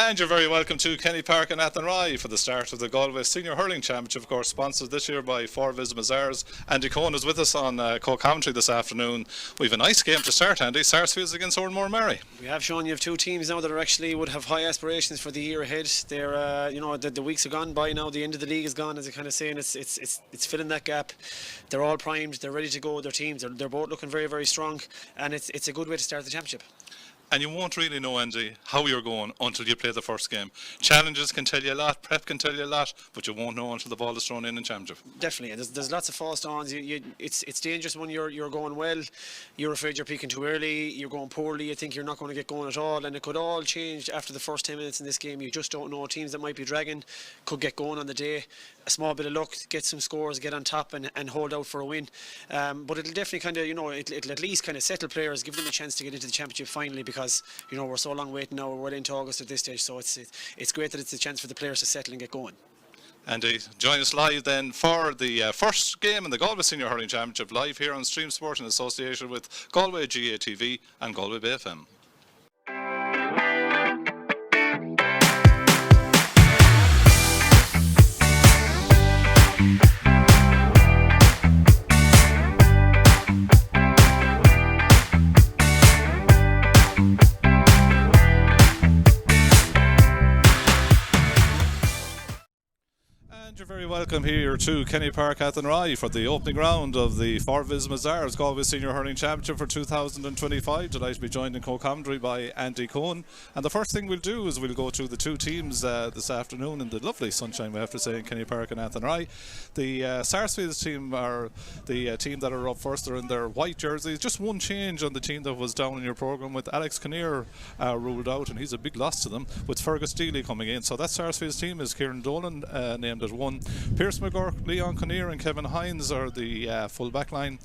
And you're very welcome to Kenny Park and Athenry for the start of the Galway Senior Hurling Championship, of course, sponsored this year by Forvis, Mazars. Andy Cohen is with us on co-commentary this afternoon. We have a nice game to start, Andy. Sarsfields against Oranmore, Maree. We have shown you have two teams now that are actually would have high aspirations for the year ahead. They're, the weeks are gone by now. The end of the league is gone, as I kind of saying. It's filling that gap. They're all primed. They're ready to go. Their teams, they're both looking very, very strong, and it's a good way to start the championship. And you won't really know, Andy, how you're going until you play the first game. Challenges can tell you a lot, prep can tell you a lot, but you won't know until the ball is thrown in championship. Definitely, there's lots of false dawns. It's dangerous when you're going well. You're afraid you're peaking too early. You're going poorly. You think you're not going to get going at all, and it could all change after the first 10 minutes in this game. You just don't know. Teams that might be dragging could get going on the day. A small bit of luck, get some scores, get on top, and hold out for a win. But it'll definitely kind of, it'll at least kind of settle players, give them a chance to get into the championship finally, because we're so long waiting now. We're well into August at this stage, so it's great that it's a chance for the players to settle and get going. Andy, join us live then for the first game in the Galway Senior Hurling Championship, live here on Stream Sport in association with Galway GATV and Galway Bay FM. You're very welcome here to Kenny Park, Athenry for the opening round of the Forvis Mazars Galway Senior Hurling Championship for 2025. Delighted to be joined in co-commentary by Andy Cohen. And the first thing we'll do is we'll go to the two teams this afternoon in the lovely sunshine, we have to say, in Kenny Park and Athenry. The Sarsfields team are the team that are up first. They're in their white jerseys. Just one change on the team that was down in your programme, with Alex Kinnear ruled out, and he's a big loss to them, with Fergus Deely coming in. So that Sarsfields team is Kieran Dolan named as one. Pierce McGurk, Leon Kinnear and Kevin Hines are the full back line.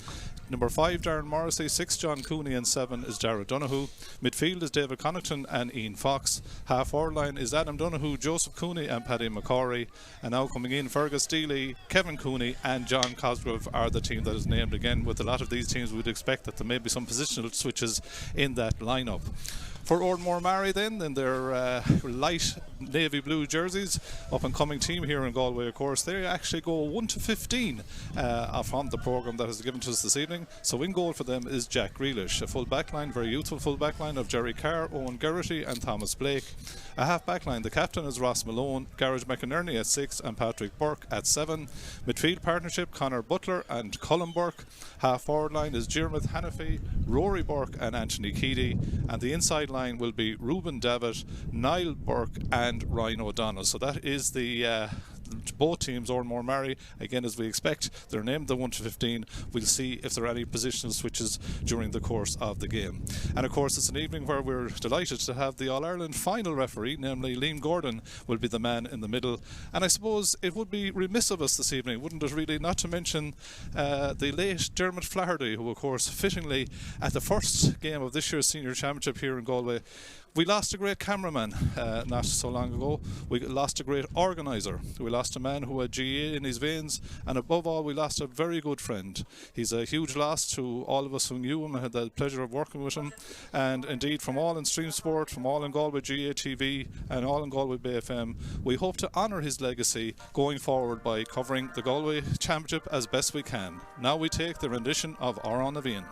Number 5, Darren Morrissey. 6, John Cooney. And 7 is Jared Donoghue. Midfield is David Connaughton and Ian Fox. Half forward line is Adam Donoghue, Joseph Cooney and Paddy McCorry. And now coming in, Fergus Deely, Kevin Cooney and John Cosgrove are the team that is named again. With a lot of these teams, we'd expect that there may be some positional switches in that lineup. For Oranmore Maree then, in their light navy blue jerseys, up and coming team here in Galway, of course, they actually go 1 to 15 from the programme that is given to us this evening. So in goal for them is Jack Grealish. A full back line, very youthful full back line of Jerry Carr, Owen Geraghty and Thomas Blake. A half back line, the captain is Ross Malone, Garage McInerney at 6 and Patrick Burke at 7. Midfield partnership, Conor Butler and Colin Burke. Half forward line is Diarmuid Hannafy, Rory Burke and Anthony Keady. And the inside line will be Ruben Davitt, Niall Burke and Ryan O'Donnell. So that is the both teams, Oranmore Maree, again as we expect, they're named the 1 to 15. We'll see if there are any positional switches during the course of the game. And of course it's an evening where we're delighted to have the All-Ireland final referee, namely Liam Gordon will be the man in the middle. And I suppose it would be remiss of us this evening, wouldn't it really, not to mention the late Dermot Flaherty, who of course fittingly at the first game of this year's Senior Championship here in Galway, we lost a great cameraman not so long ago. We lost a great organiser. We lost a man who had GA in his veins, and above all we lost a very good friend. He's a huge loss to all of us who knew him and had the pleasure of working with him, and indeed from all in Stream Sport, from all in Galway GATV and all in Galway Bay FM, we hope to honour his legacy going forward by covering the Galway Championship as best we can. Now we take the rendition of Oran Avian.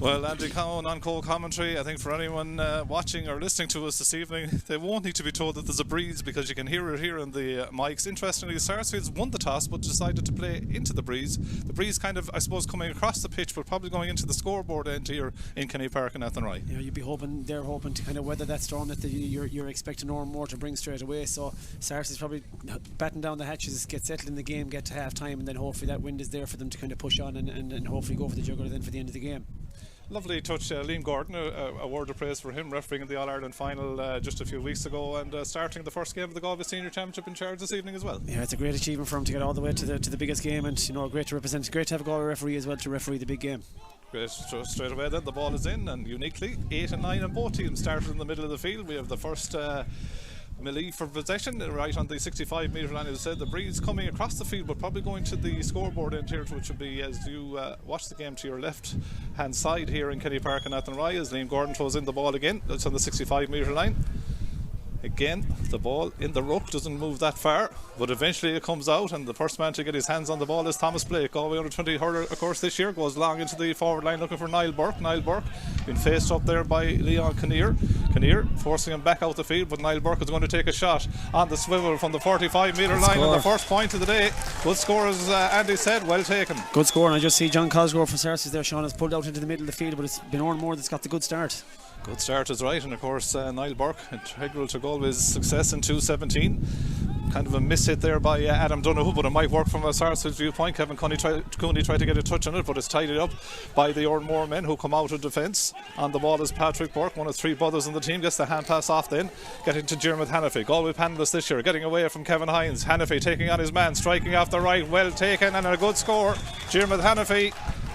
Well, Andy Cowan on co-commentary. I think for anyone watching or listening to us this evening, they won't need to be told that there's a breeze because you can hear it here in the mics. Interestingly, Sarsfields won the toss but decided to play into the breeze. The breeze kind of, I suppose, coming across the pitch but probably going into the scoreboard end here in Kenny Park and Athenry. Yeah, you'd be hoping, they're hoping to kind of weather that storm that you're expecting Oranmore to bring straight away. So Sarsfields probably batten down the hatches, get settled in the game, get to half time, and then hopefully that wind is there for them to kind of push on and hopefully go for the jugular then for the end of the game. Lovely touch, Liam Gordon, a word of praise for him, refereeing in the All-Ireland final just a few weeks ago and starting the first game of the Galway Senior Championship in charge this evening as well. Yeah, it's a great achievement for him to get all the way to the biggest game, and great to represent. Great to have a Galway referee as well to referee the big game. Great, so straight away then the ball is in, and uniquely 8 and 9 and both teams started in the middle of the field. We have the first Maree for possession right on the 65 metre line. As I said, the breeze coming across the field but probably going to the scoreboard end here, which would be, as you watch the game, to your left hand side here in Kenny Park and Athenry, as Liam Gordon throws in the ball again. It's on the 65 metre line. Again, the ball in the ruck doesn't move that far, but eventually it comes out, and the first man to get his hands on the ball is Thomas Blake. Galway under 20 hurler, of course, this year, goes long into the forward line looking for Niall Burke. Niall Burke been faced up there by Leon Kinnear. Kinnear forcing him back out the field, but Niall Burke is going to take a shot on the swivel from the 45 metre line, and the first point of the day. Good score, as Andy said, well taken. Good score, and I just see John Cosgrove from Sarsfields there. Sean has pulled out into the middle of the field, but it's been Oranmore that's got the good start. Good start is right, and of course Niall Burke, integral to Galway's success in 2017. Kind of a miss hit there by Adam Donoghue, but it might work from a Sarsfields viewpoint. Kevin Cooney tried to get a touch on it, but it's tidied up by the Oranmore men who come out of defence. On the ball is Patrick Burke, one of three brothers in the team, gets the hand pass off then, getting to Diarmuid Hannafy. Galway panellists this year, getting away from Kevin Hines. Hannafy taking on his man, striking off the right, well taken, and a good score. Diarmuid Hannafy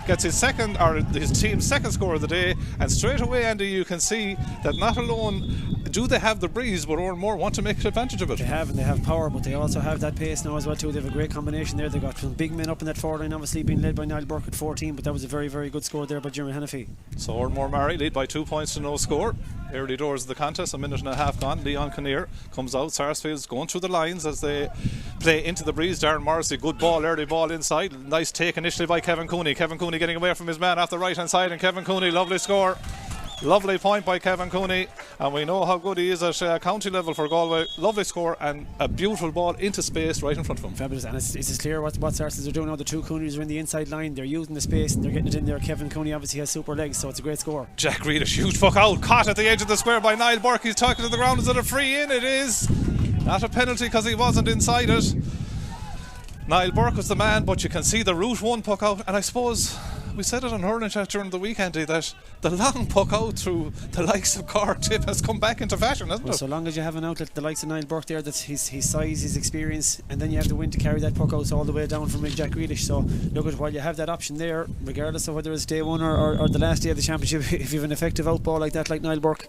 gets his team's second score of the day, and straight away, Andy, you can see that not alone do they have the breeze, but Oranmore want to make advantage of it. They have, and they have power, but they also have that pace now as well too. They have a great combination there. They've got some big men up in that forward line, obviously being led by Niall Burke at 14, but that was a very, very good score there by Diarmuid Hannafy. So Oranmore Maree lead by 2 points to no score. Early doors of the contest, a minute and a half gone. Leon Kinnear comes out. Sarsfields going through the lines as they play into the breeze. Darren Morrissey, good ball, early ball inside. Nice take initially by Kevin Cooney. Kevin Cooney getting away from his man off the right hand side, and Kevin Cooney, lovely score. Lovely point by Kevin Cooney, and we know how good he is at county level for Galway. Lovely score and a beautiful ball into space right in front of him. Fabulous, and it's clear what Sarsfields are doing now. The two Cooneys are in the inside line, they're using the space and they're getting it in there. Kevin Cooney obviously has super legs, so it's a great score. Jack Reid, a huge puck out, caught at the edge of the square by Niall Burke. He's talking to the ground. Is it a free in? It is. Not a penalty because he wasn't inside it. Niall Burke was the man, but you can see the route one puck out, and I suppose we said it on Hurling Chat during the weekend that the long puck out through the likes of Cork Tip has come back into fashion, hasn't it? So long as you have an outlet the likes of Niall Burke there, that's his size, his experience, and then you have the wind to carry that puck out all the way down from Jack Reedish. So look at, while you have that option there, regardless of whether it's day one or the last day of the championship, if you have an effective out ball like that, like Niall Burke,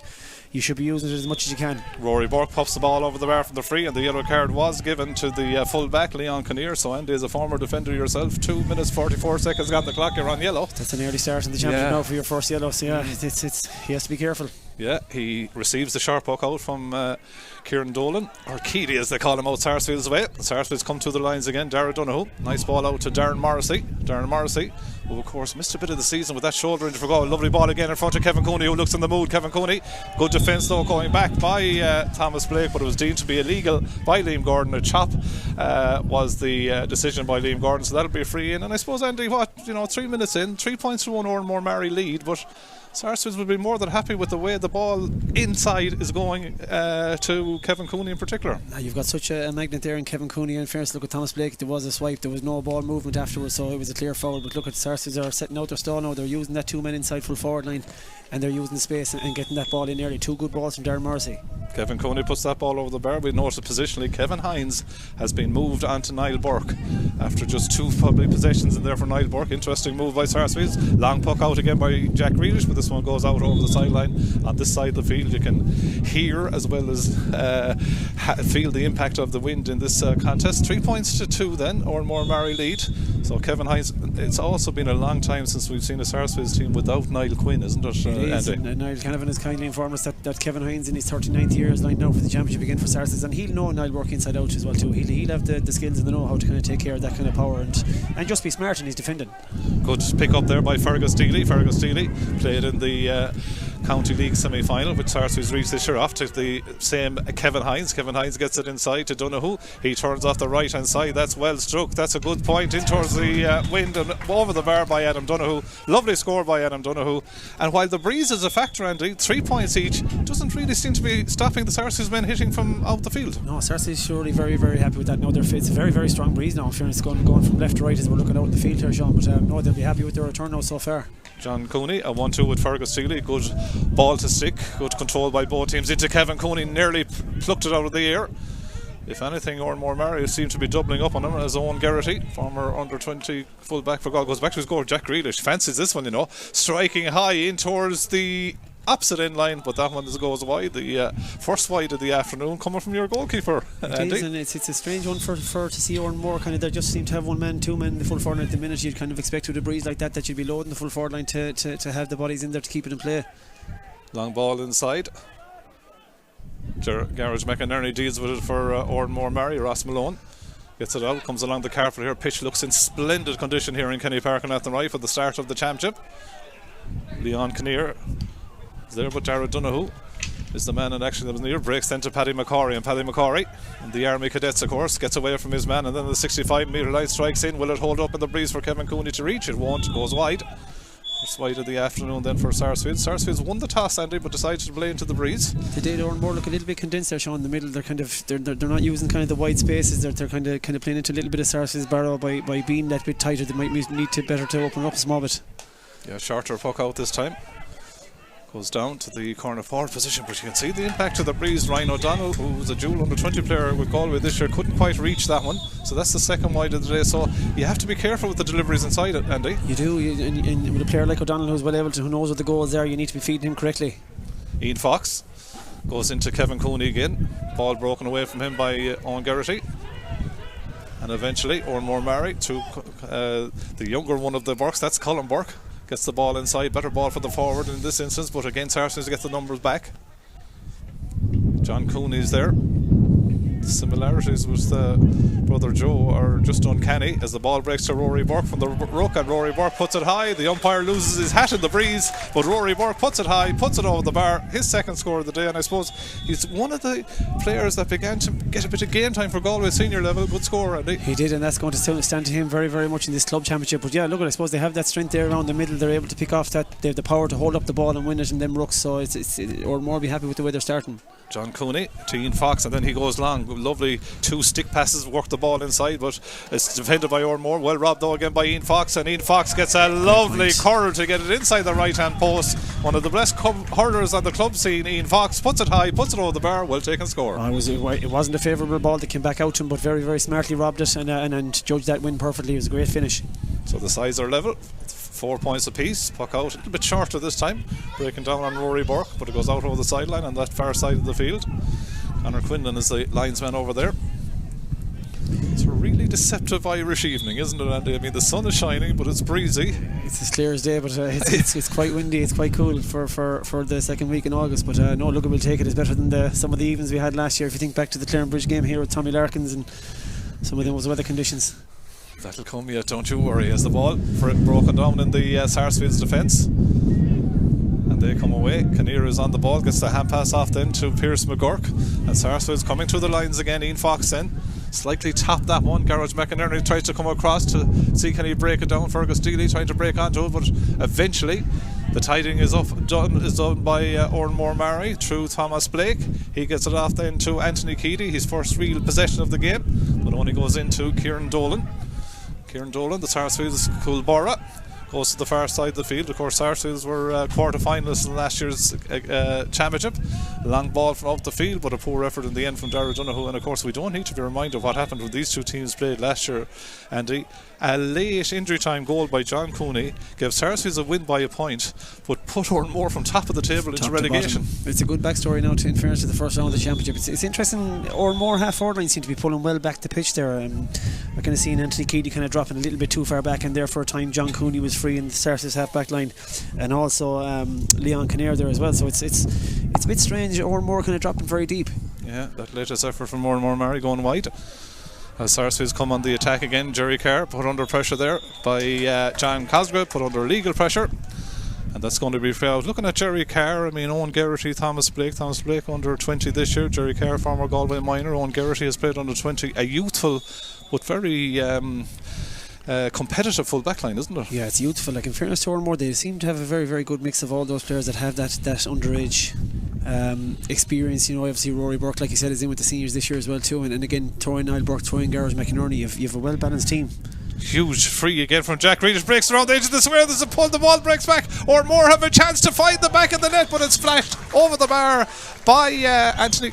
you should be using it as much as you can. Rory Burke pops the ball over the bar from the free, and the yellow card was given to the full back Leon Kinnear. So Andy, as a former defender yourself, 2 minutes 44 seconds got the clock, you're on yellow. That's an early start in the championship now for your first yellow, so yeah, he has to be careful. Yeah, he receives the sharp puck out from Kieran Dolan, or Keely as they call him, out Sarsfields' way. Sarsfields come to the lines again. Darragh Donoghue, nice ball out to Darren Morrissey, who of course missed a bit of the season with that shoulder injury for goal. Lovely ball again in front of Kevin Cooney, who looks in the mood. Kevin Cooney, good defence though, going back by Thomas Blake, but it was deemed to be illegal by Liam Gordon. A chop was the decision by Liam Gordon, so that'll be a free in. And I suppose, Andy, 3 minutes in, 3 points to one Oranmore Maree lead, but Sarsfields will be more than happy with the way the ball inside is going to Kevin Cooney in particular. You've got such a magnet there in Kevin Cooney. In fairness, look at Thomas Blake, there was a swipe, there was no ball movement afterwards, so it was a clear foul. But look at Sarsfields are setting out their stall now. They're using that 2 men inside full forward line, and they're using the space and getting that ball in early. 2 good balls from Darren Morrissey. Kevin Cooney puts that ball over the bar. We noticed positionally Kevin Hines has been moved onto Niall Burke after just 2 probably possessions in there for Niall Burke. Interesting move by Sarsfields. Long puck out again by Jack Reedish, but this one goes out over the sideline. On this side of the field you can hear as well as feel the impact of the wind in this contest. 3 points to 2 then, Oranmore Maree lead. So Kevin Hines, it's also been a long time since we've seen a Sarsfields team without Niall Quinn, isn't it? It is, and Niall Canavan has kindly informed us that Kevin Hines in his 39th year is lined now for the championship again for Sarsfields, and he'll know Niall work inside out as well too. He'll have the skills and the know-how to kind of take care of that kind of power and just be smart in his defending. Good pick up there by Fergus Deely. Fergus Deely played in the County League semi-final, which Sarsfields reached this year, off to the same Kevin Hines. Kevin Hines gets it inside to Donoghue. He turns off the right hand side. That's well struck. That's a good point in towards the wind and over the bar by Adam Donoghue. Lovely score by Adam Donoghue. And while the breeze is a factor, Andy, 3 points each, doesn't really seem to be stopping the Sarsfields men hitting from out the field. No, Sarsfields surely very, very happy with that. No, it's a very, very strong breeze now. In fairness, going from left to right as we're looking out in the field here, Sean. But no, they'll be happy with their return now so far. John Cooney, a 1-2 with Fergus Deely. Good ball to stick, good control by both teams into Kevin Cooney, nearly plucked it out of the air. If anything, Oranmore Maree seem to be doubling up on him, as Owen Geraghty, former under-20 full-back for Galway, goes back to his goal. Jack Grealish fancies this one, striking high in towards the opposite end line, but that one goes wide. The first wide of the afternoon coming from your goalkeeper, Andy. It is, and it's a strange one for to see Oranmore kind of. They just seem to have one man, two men in the full forward line at the minute. You'd kind of expect with a breeze like that you'd be loading the full forward line to have the bodies in there to keep it in play. Long ball inside. Garage McInerney deals with it for Oranmore Maree. Ross Malone gets it out, comes along the carpet here. Pitch looks in splendid condition here in Kenny Park and Athenry for the start of the championship. Leon Kinnear is there, but Jared Donoghue is the man in action that was near. Breaks then to Paddy McCorry, and Paddy McCorry, the Army Cadets of course, gets away from his man, and then the 65 metre line strikes in. Will it hold up in the breeze for Kevin Cooney to reach? It won't, goes wide. It's wide of the afternoon then for Sarsfields. Sarsfields won the toss, Andy, but decided to play into the breeze. They did. Oranmore look a little bit condensed there, Sean, in the middle. They're not using kind of the wide spaces. They're kind of playing into a little bit of Sarsfields' barrow by being that bit tighter. They might need to better to open up a small bit. Yeah, shorter puck out this time. Goes down to the corner forward position, but you can see the impact of the breeze. Ryan O'Donnell, who was a dual under 20 player with Galway this year, couldn't quite reach that one, so that's the second wide of the day. So you have to be careful with the deliveries inside it, Andy. You do, and with a player like O'Donnell who's well able to, who knows what the goal is there, you need to be feeding him correctly. Ian Fox goes into Kevin Cooney again. Ball broken away from him by Owen Geraghty. And eventually Oranmore Maree to the younger one of the Burks, that's Colin Burke. Gets the ball inside, better ball for the forward in this instance, but again Sarsfields get the numbers back. John Cooney's there. The similarities with brother Joe are just uncanny as the ball breaks to Rory Burke from the ruck, and Rory Burke puts it high. The umpire loses his hat in the breeze, but Rory Burke puts it high, puts it over the bar. His second score of the day, and I suppose he's one of the players that began to get a bit of game time for Galway senior level. Good score, Andy. He did, and that's going to stand to him very, very much in this club championship. But yeah, look, I suppose they have that strength there around the middle. They're able to pick off that. They have the power to hold up the ball and win it in them rucks. So or more be happy with the way they're starting. John Cooney to Ian Fox, and then he goes long. Lovely two stick passes, work the ball inside, but it's defended by Oranmore. Well robbed though again by Ian Fox, and Ian Fox gets a lovely curl to get it inside the right hand post. One of the best hurlers on the club scene. Ian Fox puts it high, puts it over the bar. Well taken score. It wasn't a favourable ball that came back out to him, but very, very smartly robbed it and judged that win perfectly. It was a great finish. So the sides are level, 4 points apiece. Puck out a little bit shorter this time, breaking down on Rory Burke, but it goes out over the sideline on that far side of the field. Conor Quinlan is the linesman over there. It's a really deceptive Irish evening, isn't it, Andy? I mean, the sun is shining, but it's breezy. It's as clear as day, but it's quite windy. It's quite cool for the second week in August. But no, look, we'll take it. It's better than some of the evens we had last year. If you think back to the Clarenbridge game here with Tommy Larkins and some of those weather conditions. That'll come yet, don't you worry. As the ball broken down in the Sarsfields defence, and they come away. Kinnear is on the ball, gets the hand pass off then to Pierce McGurk, and Sarsfields coming through the lines again. Ian Fox then slightly tapped that one. Garage McInerney tries to come across to see can he break it down. Fergus Deely trying to break onto it, but eventually the tiding is done by Oranmore Maree through Thomas Blake. He gets it off then to Anthony Keady, his first real possession of the game, but only goes into Kieran Dolan. The Sarsfields Coolborough goes to the far side of the field. Of course, Sarsfields were quarter-finalists in last year's championship. Long ball from up the field, but a poor effort in the end from Darragh Donoghue. And of course, we don't need to be reminded of what happened when these two teams played last year, Andy. A late injury time goal by John Cooney gave Sarsfields a win by a point, but put Oranmore from top of the table into relegation. It's a good backstory now, in fairness to the first round of the championship. It's interesting. Oranmore half-forward line seem to be pulling well back the pitch there. I kind of seen Anthony Keady kind of dropping a little bit too far back, and there for a time John Cooney was free in the Sarsfields half-back line, and also Leon Kinnear there as well. So it's a bit strange. Oranmore kind of dropping very deep. Yeah, that latest effort from Oranmore Maree going wide. As Sarsfields come on the attack again, Jerry Carr put under pressure there by John Cosgrave, put under legal pressure, and that's going to be fair. Looking at Jerry Carr, I mean, Owen Geraghty, Thomas Blake under 20 this year. Jerry Carr, former Galway minor. Owen Geraghty has played under 20. A youthful but very competitive full back line, isn't it? Yeah, it's youthful. Like, in fairness to Oranmore, they seem to have a very, very good mix of all those players that have that underage experience. You know, obviously Rory Burke, like you said, is in with the seniors this year as well too, and again throwing Niall Burke, throwing Garage McInerney. You have a well balanced team. Huge free again from Jack Reedish, breaks around the edge of the square. There's a pull, the ball breaks back. Oranmore have a chance to find the back of the net, but it's flashed over the bar by Anthony.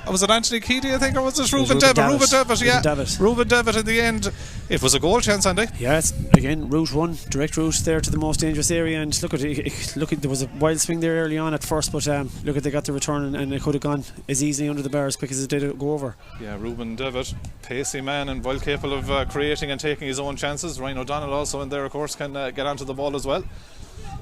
Was it Anthony Keady, I think, or was it Reuben Devitt? Reuben Devitt, yeah. Reuben Devitt in the end. It was a goal chance, Andy. Yeah, it's again route one, direct route there to the most dangerous area. And look at there was a wild swing there early on at first, but look at they got the return, and it could have gone as easily under the bar as quick as it did go over. Yeah, Reuben Devitt, pacey man and well capable of creating and taking his own chances. Ryan O'Donnell also in there, of course, can get onto the ball as well.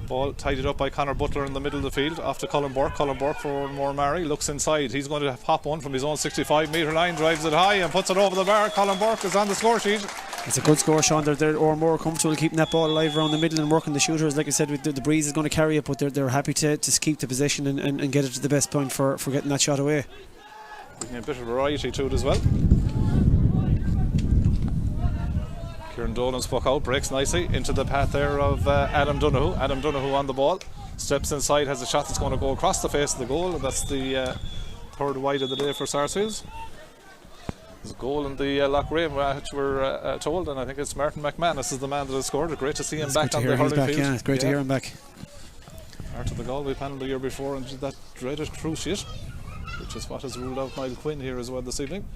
Ball tidied up by Conor Butler in the middle of the field, off to Colin Burke. Colin Burke for more Maree, looks inside. He's going to pop one from his own 65 metre line, drives it high and puts it over the bar. Colin Burke is on the score sheet. It's a good score, Sean. They're more comfortable keeping that ball alive around the middle and working the shooters. Like I said, the breeze is going to carry it, but they're happy to keep the possession and get it to the best point for getting that shot away. Bringing a bit of variety to it as well. Kieran Dolan's puck out, breaks nicely into the path there of Adam Donoghue. Adam Donoghue on the ball, steps inside, has a shot that's going to go across the face of the goal, and that's the third wide of the day for Sarsfields. There's a goal in the Lochrain, which we're told, and I think it's Martin McManus is the man that has scored it. Great to see him back on the hurling field. Yeah, it's great to hear him back. Part of the Galway panel the year before and did that dreaded cruciate, which is what has ruled out Niall Quinn here as well this evening.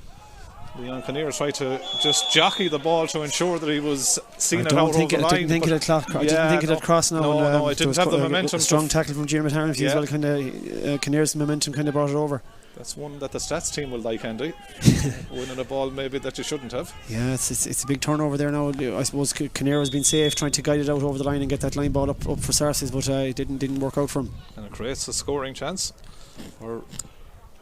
Leon Kinnear tried to just jockey the ball to ensure that he was seen it out over the line. I didn't think it had crossed now. No, it didn't have the momentum. A strong tackle from Jim Harrington as well. Kinnear's momentum kind of brought it over. That's one that the stats team will like, Andy. Winning a ball maybe that you shouldn't have. Yeah, it's a big turnover there now. I suppose Kinnear has been safe trying to guide it out over the line and get that line ball up for Sarsfields, but it didn't work out for him. And it creates a scoring chance for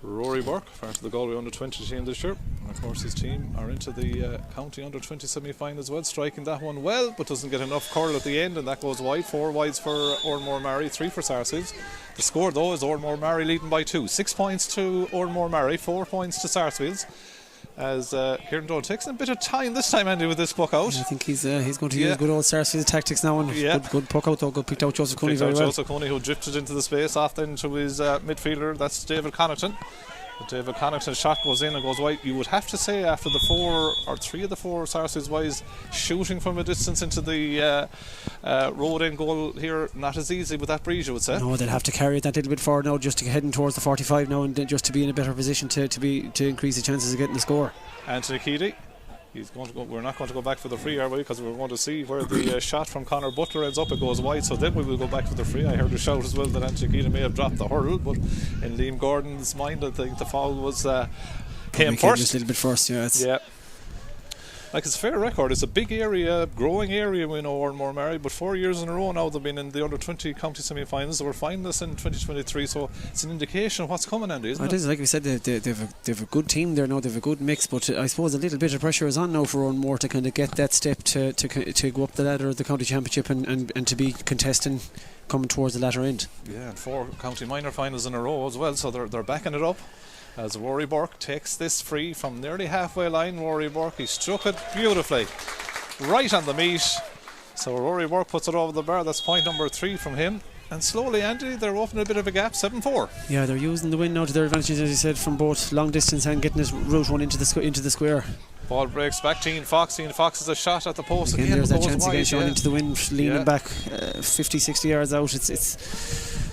Rory Burke, part of the Galway under-20 team this year, and of course his team are into the county under-20 semi-final as well, striking that one well but doesn't get enough curl at the end, and that goes wide. 4 wides for Oranmore Maree, 3 for Sarsfields. The score though is Oranmore Maree leading by 2. 6 points to Oranmore Maree, 4 points to Sarsfields, as Kieran Dolan takes a bit of time this time, Andy, with this puck out. I think he's going to use good old Sarsfields tactics now, and good puck out though. Good picked out Joseph Cooney very well. Joseph Cooney, who drifted into the space off then to his midfielder, that's David Connaughton. But David Connaughton's shot goes in and goes wide. You would have to say after the 4 or 3 of the 4 Sarsfields wise shooting from a distance into the road end goal here, not as easy with that breeze, you would say. No, they'll have to carry it that little bit forward now, just to heading towards the 45 now, and just to be in a better position to increase the chances of getting the score. Anthony Keady, we're not going to go back for the free, are we? Because we're going to see where the shot from Conor Butler ends up. It goes wide, so then we will go back for the free. I heard a shout as well that Anthony Keady may have dropped the hurl, but in Liam Gordon's mind, I think the foul was came first. Just a little bit first, yeah. Like, it's a fair record. It's a big area, growing area, we know, Oranmore Maree, but 4 years in a row now they've been in the under-20 county semi-finals. They were finalists in 2023, so it's an indication of what's coming, Andy, isn't it? It is, like we said, they've a good team there now, they've a good mix, but I suppose a little bit of pressure is on now for Oranmore to kind of get that step to go up the ladder of the county championship and to be contesting coming towards the latter end. Yeah, and 4 county minor finals in a row as well, so they're backing it up. As Rory Burke takes this free from nearly halfway line. Rory Burke, he struck it beautifully right on the meat, so Rory Burke puts it over the bar. That's point number 3 from him. And slowly, Andy, they're opening a bit of a gap, 7-4. Yeah, they're using the wind now to their advantage, as you said, from both long distance and getting this route one into the square. Ball breaks back to Ian Fox. Ian Fox is a shot at the post again. There's that chance again, showing into the wind, leaning back 50-60 yards out.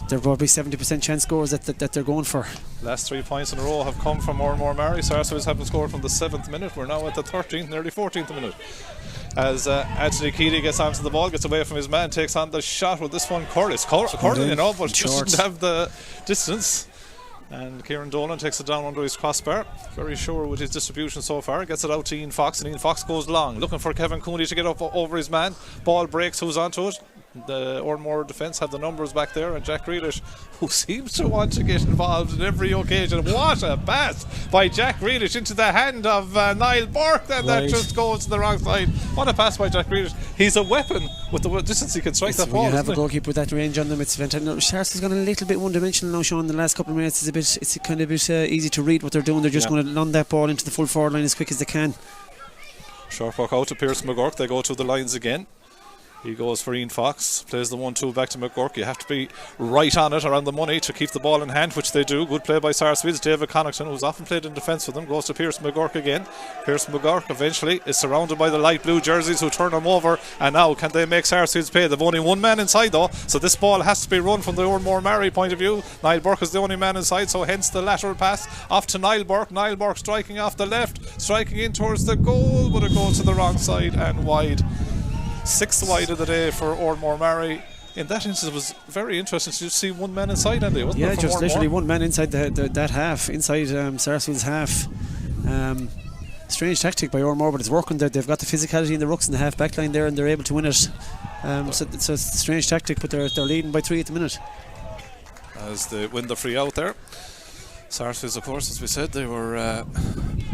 They're probably 70% chance scores that they're going for. Last 3 points in a row have come from Oranmore Maree. Sarsfields haven't scored from the 7th minute. We're now at the 13th, nearly 14th minute. As Anthony Keeley gets onto the ball, gets away from his man, takes on the shot with this one. Curtis, you know, but just didn't have the distance. And Kieran Dolan takes it down under his crossbar. Very sure with his distribution so far. Gets it out to Ian Fox, and Ian Fox goes long, looking for Kevin Cooney to get up over his man. Ball breaks, who's onto it? The Oranmore defence have the numbers back there, and Jack Grealish, who seems to want to get involved in every occasion. What a pass by Jack Grealish into the hand of Niall Burke, and that just goes to the wrong side. What a pass by Jack Grealish. He's a weapon with the distance he can strike that ball. When you have a goalkeeper with that range on them, it's fantastic. Sarsfields has gone a little bit one-dimensional now, Sean. The last couple of minutes it's kind of a bit easy to read what they're doing. They're just going to lund that ball into the full forward line as quick as they can. Short puck out to Pierce McGurk. They go to the lines again. He goes for Ian Fox, plays the 1-2 back to McGurk. You have to be right on it, around the money, to keep the ball in hand, which they do. Good play by Sarsfields. David Connaughton, who's often played in defence for them, goes to Pierce McGurk again. Pierce McGurk eventually is surrounded by the light blue jerseys, who turn him over. And now, can they make Sarsfields pay? They've only one man inside though, so this ball has to be run from the Oranmore Maree point of view. Niall Burke is the only man inside, so hence the lateral pass off to Niall Burke. Niall Burke striking off the left, striking in towards the goal, but it goes to the wrong side and wide. 6th wide of the day for Oranmore Maree. In that instance, it was very interesting to see one man inside, Andy, wasn't it? Yeah, just literally one man inside that half, inside Sarsfields' half. Strange tactic by Oranmore, but it's working. They've got the physicality in the rucks and the half back line there, and they're able to win it. So it's a strange tactic, but they're leading by 3 at the minute. As they win the free out there. Sarsfields, of course, as we said, they were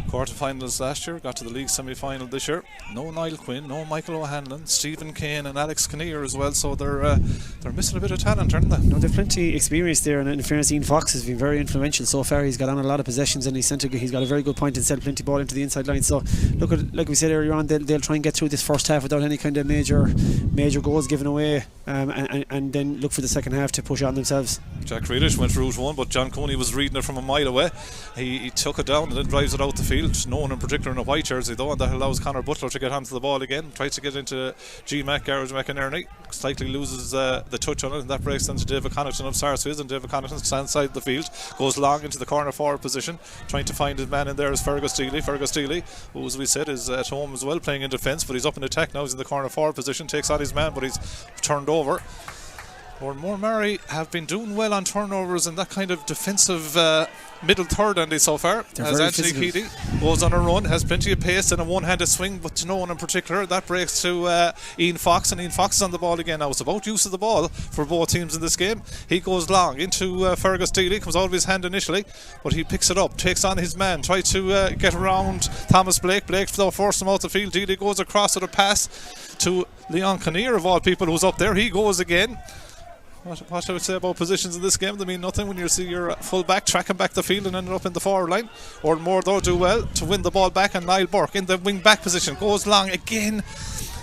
quarter-finals last year, got to the league semi-final this year. No Niall Quinn, no Michael O'Hanlon, Stephen Kane and Alex Kinnear as well, so they're missing a bit of talent, aren't they? No, they've plenty of experience there, and in fairness, Ian Fox has been very influential so far. He's got on a lot of possessions, and he's got a very good point and sent plenty ball into the inside line. So look at, like we said earlier on, they'll try and get through this first half without any kind of major goals given away, and then look for the second half to push on themselves. Jack Grealish went route one, but John Cooney was reading it from a mile away. He took it down and then drives it out the field. No one in particular in a white jersey though, and that allows Conor Butler to get onto the ball again. Tries to get into Garage McInerney, slightly loses the touch on it, and that breaks down to David Connaughton of Sarsfields, and David Connaughton stands side the field, goes long into the corner forward position, trying to find his man in there is Fergus Steely, who, as we said, is at home as well, playing in defence, but he's up in attack now. He's in the corner forward position, takes on his man, but he's turned over. Oranmore Maree have been doing well on turnovers and that kind of defensive middle third, Andy, so far. As Anthony Keeley goes on a run, has plenty of pace and a one-handed swing, but to no one in particular. That breaks to Ian Fox, and Ian Fox is on the ball again now. It's about use of the ball for both teams in this game. He goes long into Fergus Dealey, comes out of his hand initially, but he picks it up, takes on his man, tries to get around Thomas Blake. Blake though forced him out the field. Dealey goes across with a pass to Leon Kinnear, of all people, who's up there. He goes again. What I would say about positions in this game, they mean nothing when you see your full back tracking back the field and ending up in the forward line. Oranmore though do well to win the ball back, and Niall Burke in the wing back position goes long again.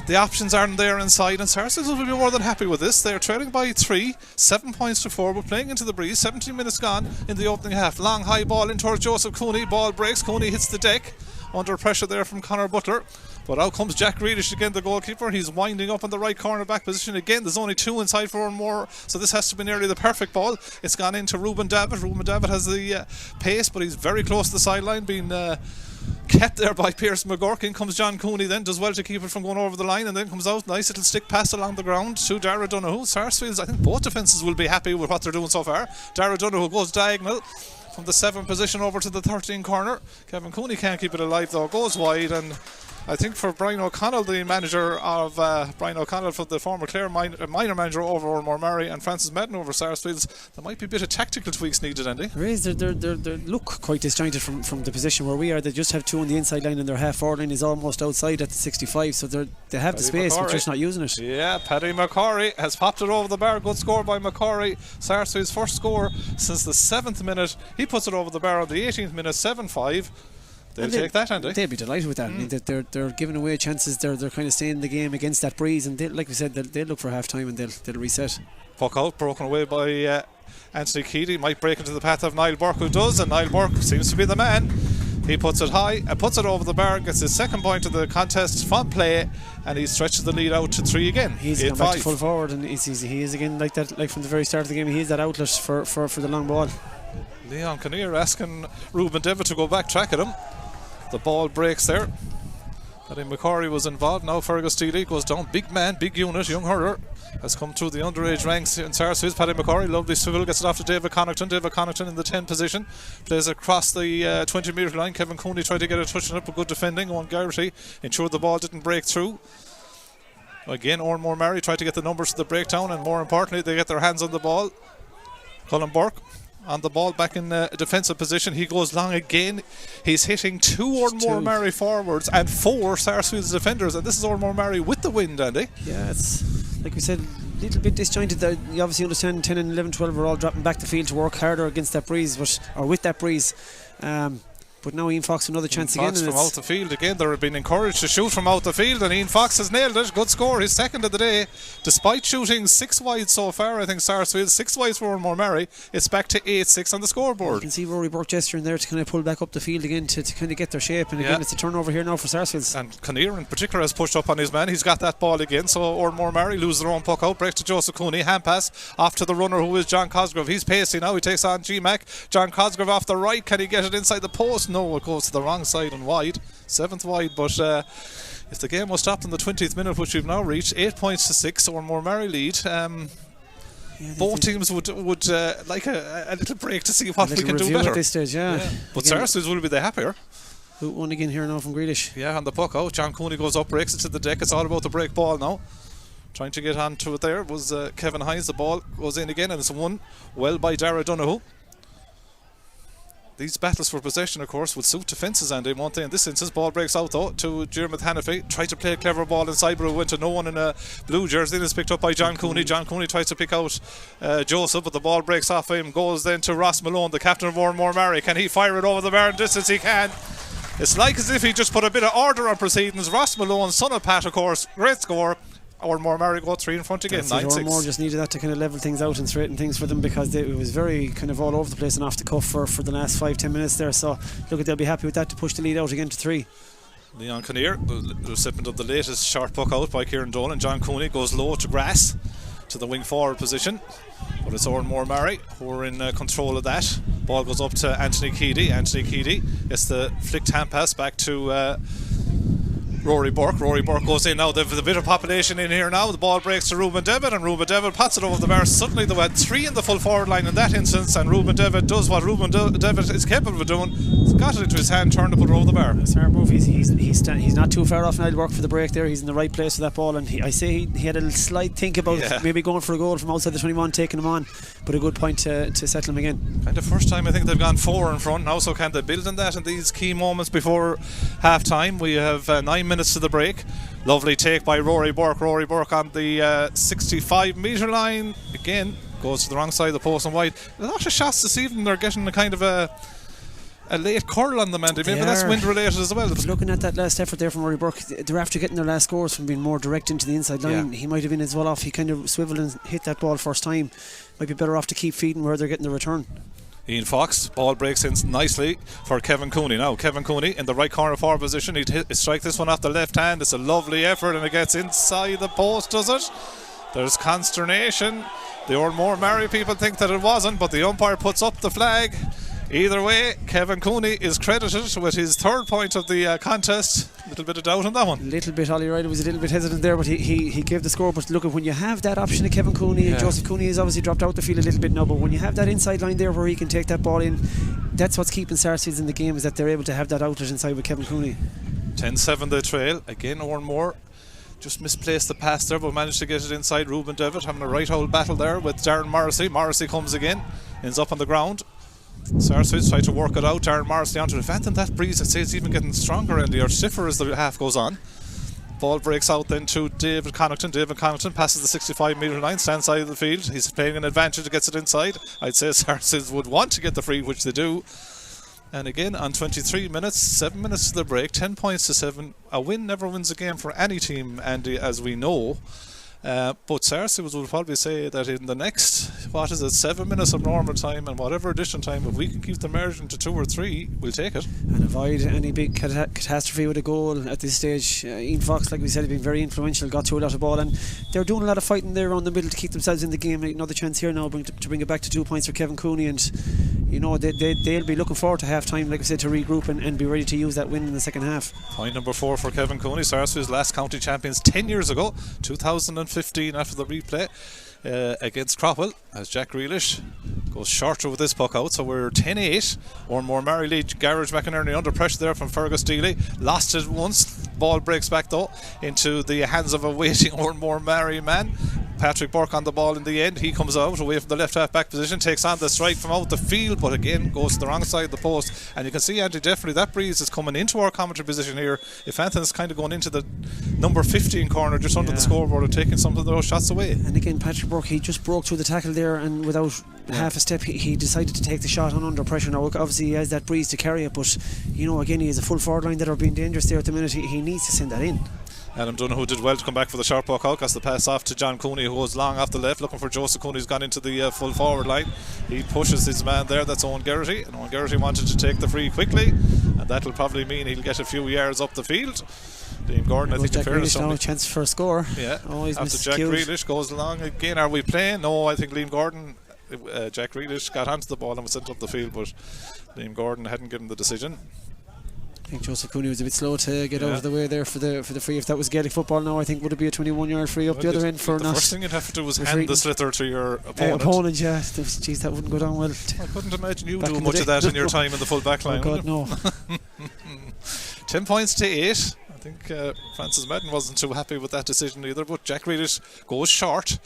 The options aren't there inside, and Sarsfields will be more than happy with this. They're trailing by 3, 7 points to 4, but playing into the breeze. 17 minutes gone in the opening half. Long high ball in towards Joseph Cooney. Ball breaks. Cooney hits the deck under pressure there from Conor Butler. But out comes Jack Grealish again, the goalkeeper. He's winding up in the right corner back position again. There's only 2 inside for Oranmore, so this has to be nearly the perfect ball. It's gone into Ruben Davitt. Ruben Davitt has the pace, but he's very close to the sideline, being kept there by Pierce McGurk. In comes John Cooney then, does well to keep it from going over the line, and then comes out, nice little stick pass along the ground to Dara Donoghue. Sarsfields, I think both defences will be happy with what they're doing so far. Dara Donoghue goes diagonal from the 7 position over to the 13 corner. Kevin Cooney can't keep it alive though, goes wide, and I think for Brian O'Connell, the manager of Brian O'Connell, for the former Clare minor manager over Oranmore Maree, and Francis Madden over Sarsfields, there might be a bit of tactical tweaks needed, Andy. There is. They look quite disjointed from the position where we are. They just have 2 on the inside line, and their half forward line is almost outside at the 65, so they have the space, but just not using it. Yeah, Paddy McCorry has popped it over the bar. Good score by McCorry. Sarsfields' first score since the 7th minute. He puts it over the bar on the 18th minute, 7-5. They'll take that, Andy. They'll be delighted with that. I mean, they're giving away chances. They're kind of staying in the game against that breeze, and like we said, they'll look for half time and they'll reset. Puck out, broken away by Anthony Keady. Might break into the path of Niall Burke, who does, and Niall Burke seems to be the man. He puts it high and puts it over the bar, gets his second point of the contest from play, and he stretches the lead out to 3 again. He's gone back to full forward, and he is again like that, like from the very start of the game. He is that outlet for the long ball. Leon Kinnear asking Ruben Devitt to go back, track at him. The ball breaks there. Paddy McCorry was involved. Now Fergus Steely goes down. Big man, big unit, young hurler. Has come through the underage ranks in Sarsfields. Paddy McCorry, lovely swivel, gets it off to David Connaughton. David Connaughton in the 10 position. Plays across the 20 metre line. Kevin Cooney tried to get a touch on it, but good defending. Owen Garrity ensured the ball didn't break through. Again, Oranmore Maree tried to get the numbers to the breakdown, and more importantly, they get their hands on the ball. Colin Burke on the ball, back in a defensive position. He goes long again. He's hitting 2 Oranmore Maree forwards and 4 Sarsfields defenders, and this is Oranmore Maree with the wind, Andy. Yeah, it's like we said, a little bit disjointed there. You obviously understand 10 and 11, 12 are all dropping back the field to work harder against that breeze, or with that breeze. But now Ian Fox another chance Fox again. From out the field again. They're being encouraged to shoot from out the field, and Ian Fox has nailed it. Good score, his second of the day. Despite shooting 6 wide so far, I think Sarsfields 6 wide for Oranmore Maree. It's back to 8-6 on the scoreboard. You can see Rory Burke gesturing there to kind of pull back up the field again to kind of get their shape. And again, it's a turnover here now for Sarsfields. And Kinnear in particular has pushed up on his man. He's got that ball again. So Oranmore Maree lose their own puck out. Break to Joseph Cooney. Hand pass off to the runner, who is John Cosgrove. He's pacey now. He takes on G-Mac. John Cosgrove off the right. Can he get it inside the post? No, it goes to the wrong side and wide. 7th wide. But if the game was stopped in the 20th minute, which we've now reached, 8 points to 6, Oranmore Maree lead. Both teams would like a little break to see what we can do better at this stage. But Sarsfields will be the happier. One again here now from Grealish. Yeah, on the puck out. John Cooney goes up, breaks it to the deck. It's all about the break ball now. Trying to get onto it there was Kevin Hines. The ball goes in again, and it's won well by Dara Donoghue. These battles for possession, of course, would suit defences, Andy, won't they? In this instance, ball breaks out though to Jeremy Hannafy. Tried to play a clever ball inside, but it went to no one in a blue jersey. It's picked up by John Cooney. John Cooney tries to pick out Joseph, but the ball breaks off him. Goes then to Ross Malone, the captain of Oranmore Maree. Can he fire it over the bar in distance? He can. It's like as if he just put a bit of order on proceedings. Ross Malone, son of Pat, of course, great score. Oranmore Maree go 3 in front again, 9-6. Oranmore just needed that to kind of level things out and straighten things for them, because it was very kind of all over the place and off the cuff for the last 5-10 minutes there. So look, they'll be happy with that to push the lead out again to 3. Leon Kinnear, the recipient of the latest short puck out by Kieran Dolan. John Cooney goes low to grass to the wing forward position, but it's Oranmore Maree who are in control of that. Ball goes up to Anthony Keady. Anthony Keady gets the flicked hand pass back to Rory Burke. Rory Burke goes in now. There's a bit of population in here now. The ball breaks to Ruben Devitt, and Ruben Devitt pots it over the bar. Suddenly they went 3 in the full forward line in that instance, and Ruben Devitt does what Ruben Devitt is capable of doing. He's got it into his hand, turned to put it over the bar. It's a hard move. He's not too far off Niall Burke for the break there. He's in the right place for that ball, and he had a slight think about maybe going for a goal from outside the 21, taking him on, but a good point to settle him again. And the first time I think they've gone 4 in front now, so can they build on that in these key moments before half time? We have 9 minutes to the break. Lovely take by Rory Burke. Rory Burke on the 65 metre line again, goes to the wrong side of the post and wide. A lot of shots this evening. They're getting a kind of a late curl on them, Andy. Maybe that's wind related as well. Looking at that last effort there from Rory Burke, they're after getting their last scores from being more direct into the inside line. He might have been as well off. He kind of swiveled and hit that ball first time. Might be better off to keep feeding where they're getting the return. Ian Fox, ball breaks in nicely for Kevin Cooney. Now Kevin Cooney in the right corner forward position. He'd strike this one off the left hand. It's a lovely effort, and it gets inside the post, does it? There's consternation. The Oranmore Maree people think that it wasn't, but the umpire puts up the flag. Either way, Kevin Cooney is credited with his 3rd point of the contest. A little bit of doubt on that one. A little bit. Ollie Ryder was a little bit hesitant there, but he gave the score. But look, when you have that option of Kevin Cooney, and Joseph Cooney has obviously dropped out the field a little bit now, but when you have that inside line there where he can take that ball in, that's what's keeping Sarsfields in the game, is that they're able to have that outlet inside with Kevin Cooney. 10-7 the trail. Again, Oranmore just misplaced the pass there, but managed to get it inside. Ruben Devitt having a right hold battle there with Darren Morrissey. Morrissey comes again, ends up on the ground. Sarsfields try to work it out. Darren Morrissey onto the vent, and that breeze, I'd say, it's even getting stronger and or stiffer as the half goes on. Ball breaks out then to David Connaughton. David Connaughton passes the 65 metre line, stands side of the field. He's playing an advantage, gets it inside. I'd say Sarsfields would want to get the free, which they do. And again, on 23 minutes, 7 minutes to the break, 10 points to 7. A win never wins a game for any team, Andy, as we know. But Sarsfields would probably say that in the next, 7 minutes of normal time and whatever addition time, if we can keep the margin to 2 or 3, we'll take it. And avoid any big catastrophe with a goal at this stage. Ian Fox, like we said, has been very influential, got through a lot of ball, and they're doing a lot of fighting there around the middle to keep themselves in the game. Another chance here now to bring it back to 2 points for Kevin Cooney, and they'll be looking forward to half time, like I said, to regroup and be ready to use that win in the second half. Point number 4 for Kevin Cooney. Sarsfields last county champions 10 years ago, 2015, after the replay against Cropwell, as Jack Grealish goes shorter with this puck out. So we're 10-8. Oranmore Maree lead. Garage McInerney under pressure there from Fergus Dealey. Lost it once. Ball breaks back though into the hands of a waiting Oranmore Maree man. Patrick Burke on the ball in the end. He comes out away from the left half back position, takes on the strike from out the field, but again goes to the wrong side of the post. And you can see, Andy, definitely that breeze is coming into our commentary position here. If Anthony's kind of going into the number 15 corner just under the scoreboard and taking some of those shots away. And again, Patrick Burke, he just broke through the tackle there, and without half a step he decided to take the shot on under pressure. Now obviously he has that breeze to carry it, but again, he has a full forward line that are being dangerous there at the minute. He needs to send that in. Adam Donoghue did well to come back for the sharp puck out, because the pass off to John Cooney, who goes long off the left looking for Joseph Cooney, who's gone into the full forward line. He pushes his man there, that's Owen Geraghty, and Owen Geraghty wanted to take the free quickly, and that'll probably mean he'll get a few yards up the field. Liam Gordon, I think, in fairness, now a chance for a score. Yeah, he's after Jack Grealish goes along again. Are we playing? No, I think Liam Gordon, Jack Grealish got onto the ball and was sent up the field, but Liam Gordon hadn't given the decision. I think Joseph Cooney was a bit slow to get out of the way there for the free. If that was Gaelic football now, I think would it be a 21-yard free up the other end for the not. First thing you'd have to do was hand the sliotar to your opponent. Jeez, that wouldn't go down well. I couldn't imagine you doing much of that in your time in the full back line. Oh God, no. 10 points to 8. I think Francis Madden wasn't too happy with that decision either, but Jack Grealish goes short.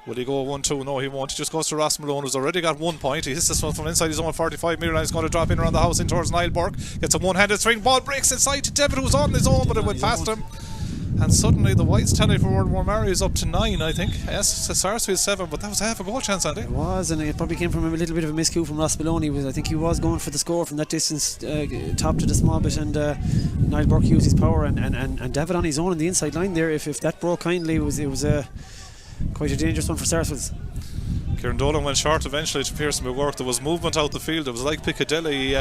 Will he go 1-2? No, he won't. He just goes to Ross Malone, who's already got 1 point. He hits this one from inside his own 45-metre line. He's going to drop in around the house in towards Niall Burke. Gets a one-handed swing. Ball breaks inside to David, who's on his own, but it went past him. And suddenly the Whites tally for Oranmore Maree is up to 9, I think. Yes, Sarsfields 7, but that was half a goal chance, Andy. It was, and it probably came from a little bit of a miscue from Ross Malone. I think he was going for the score from that distance, top to the small bit, and Niall Burke used his power, and David on his own on the inside line there. If that broke kindly, it was quite a dangerous one for Sarsfields. Kieran Dolan went short eventually to Pearson McGurk. There was movement out the field. It was like Piccadilly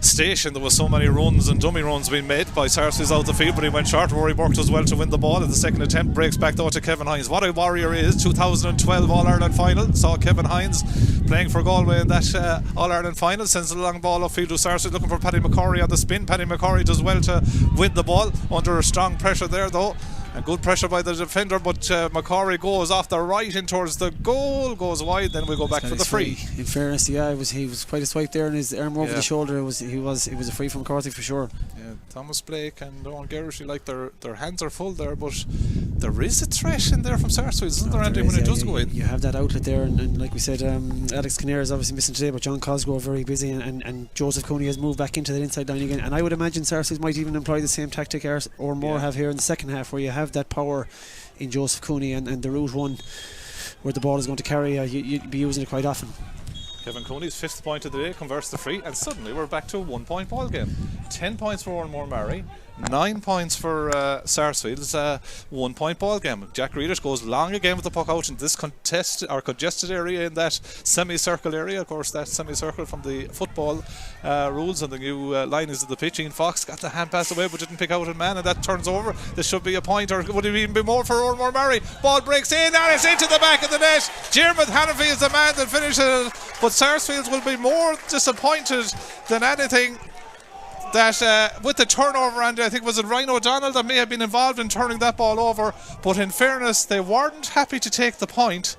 Station. There was so many runs and dummy runs being made by Sarsfields out the field, but he went short. Rory Burke does well to win the ball at the second attempt. Breaks back though to Kevin Hines. What a warrior is. 2012 All-Ireland final. Saw Kevin Hines playing for Galway in that All-Ireland final. Sends a long ball upfield to Sarsfields, looking for Paddy McCorry on the spin. Paddy McCorry does well to win the ball under a strong pressure there though. And good pressure by the defender, but McCorry goes off the right in towards the goal, goes wide, then we go back for the free. In fairness, he was quite a swipe there, and his arm over the shoulder, he was a free from McCarthy for sure. Yeah, Thomas Blake and Owen Geraghty, like their hands are full there, but there is a threat in there from Sarsfields, isn't there, Andy, when it does go in? You have that outlet there, and like we said, Alex Kinnear is obviously missing today, but John Cosgrove very busy, and Joseph Cooney has moved back into that inside line again, and I would imagine Sarsfields might even employ the same tactic or more have here in the second half, where you have that power in Joseph Cooney and the route one where the ball is going to carry, you'd be using it quite often. Kevin Cooney's 5th point of the day converts the free, and suddenly we're back to a 1 point ball game. 10 points for Oranmore Maree, 9 points for Sarsfields, 1 point ball game. Jack Grealish goes long again with the puck out in this congested area in that semicircle area. Of course, that semicircle from the football rules and the new linings of the pitch. Ian Fox got the hand pass away but didn't pick out a man, and that turns over. This should be a point, or would it even be more for Oranmore Maree? Ball breaks in and it's into the back of the net. Diarmuid Hanafy is the man that finishes it, but Sarsfields will be more disappointed than anything that with the turnover, and I think was it Ryan O'Donnell that may have been involved in turning that ball over, but in fairness they weren't happy to take the point.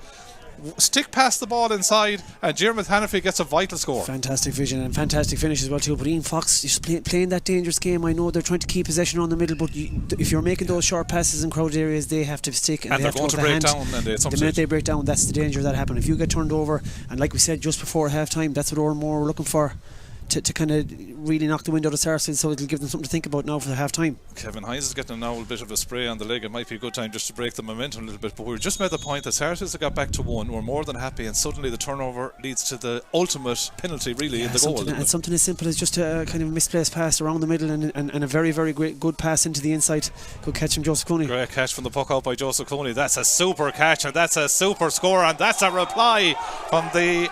Stick past the ball inside, and Diarmuid Hanafy gets a vital score. Fantastic vision and fantastic finish as well too, but Ian Fox just playing that dangerous game. I know they're trying to keep possession on the middle, but if you're making those short passes in crowded areas, they have to stick, and they're going to break down, and the minute they break down, that's the danger of that happening. If you get turned over, and like we said just before half time, that's what Oranmore were looking for, to kind of really knock the wind out of Sarsfields, so it'll give them something to think about now for the half time. Kevin Hines is getting now a bit of a spray on the leg. It might be a good time just to break the momentum a little bit, but we just made the point that Sarsfields have got back to 1. We're more than happy, and suddenly the turnover leads to the ultimate penalty really in the goal. And something as simple as just a kind of misplaced pass around the middle and a very, very good pass into the inside. Good catch from Joseph Cooney. Great catch from the puck out by Joseph Cooney. That's a super catch, and that's a super score, and that's a reply from the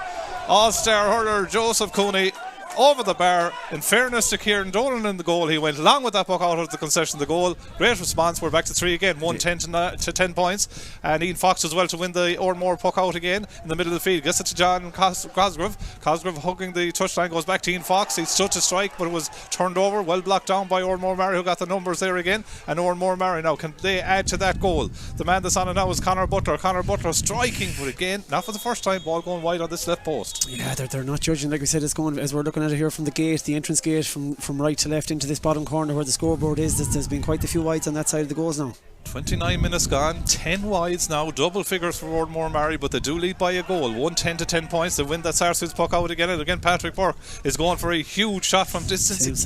all-star hurler Joseph Cooney over the bar. In fairness to Kieran Dolan in the goal, he went long with that puck out of the concession of the goal. Great response. We're back to 3 again, 1-10 to 10 points, and Ian Fox as well to win the Oranmore puck out again in the middle of the field. Gets it to John Cosgrove. Cosgrove hugging the touchline, goes back to Ian Fox. He stood to strike, but it was turned over, well blocked down by Oranmore Maree, who got the numbers there again. And Oranmore Maree now, can they add to that goal? The man that's on it now is Conor Butler. Conor Butler striking, but again, not for the first time, ball going wide on this left post. Yeah, they're not judging. Like we said, it's going, as we're looking at it here from the gate, the entrance gate from right to left into this bottom corner where the scoreboard is. There's been quite a few wides on that side of the goals now. 29 minutes gone, 10 wides now, double figures for Oranmore Maree, but they do lead by a goal, 1-10 to 10 points. They win that Sarsfields puck out again, and again Patrick Burke is going for a huge shot from distance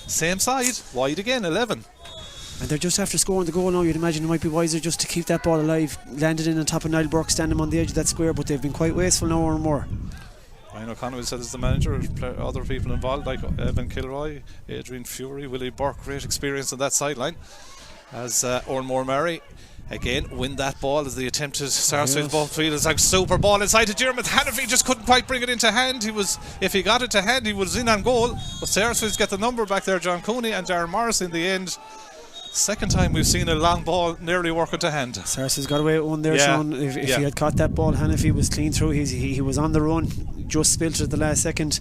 same side, wide again, 11. And they're just after scoring the goal now. You'd imagine it might be wiser just to keep that ball alive. Landed in on top of Niall Burke, standing on the edge of that square, but they've been quite wasteful now or more. Ryan O'Connell said as the manager, other people involved like Evan Kilroy, Adrian Fury, Willie Burke, great experience on that sideline. As Oranmore Maree again win that ball as they attempted Sarsfields ball field. It's like super ball inside to Dermot Hannafy, just couldn't quite bring it into hand. If he got it to hand, he was in on goal, but Sarsfields get the number back there, John Cooney and Darren Morris in the end. Second time we've seen a long ball nearly working to hand. Sarsfields got away with one there, Sean. If he had caught that ball, Hannafy was clean through. He was on the run, just spilt it at the last second.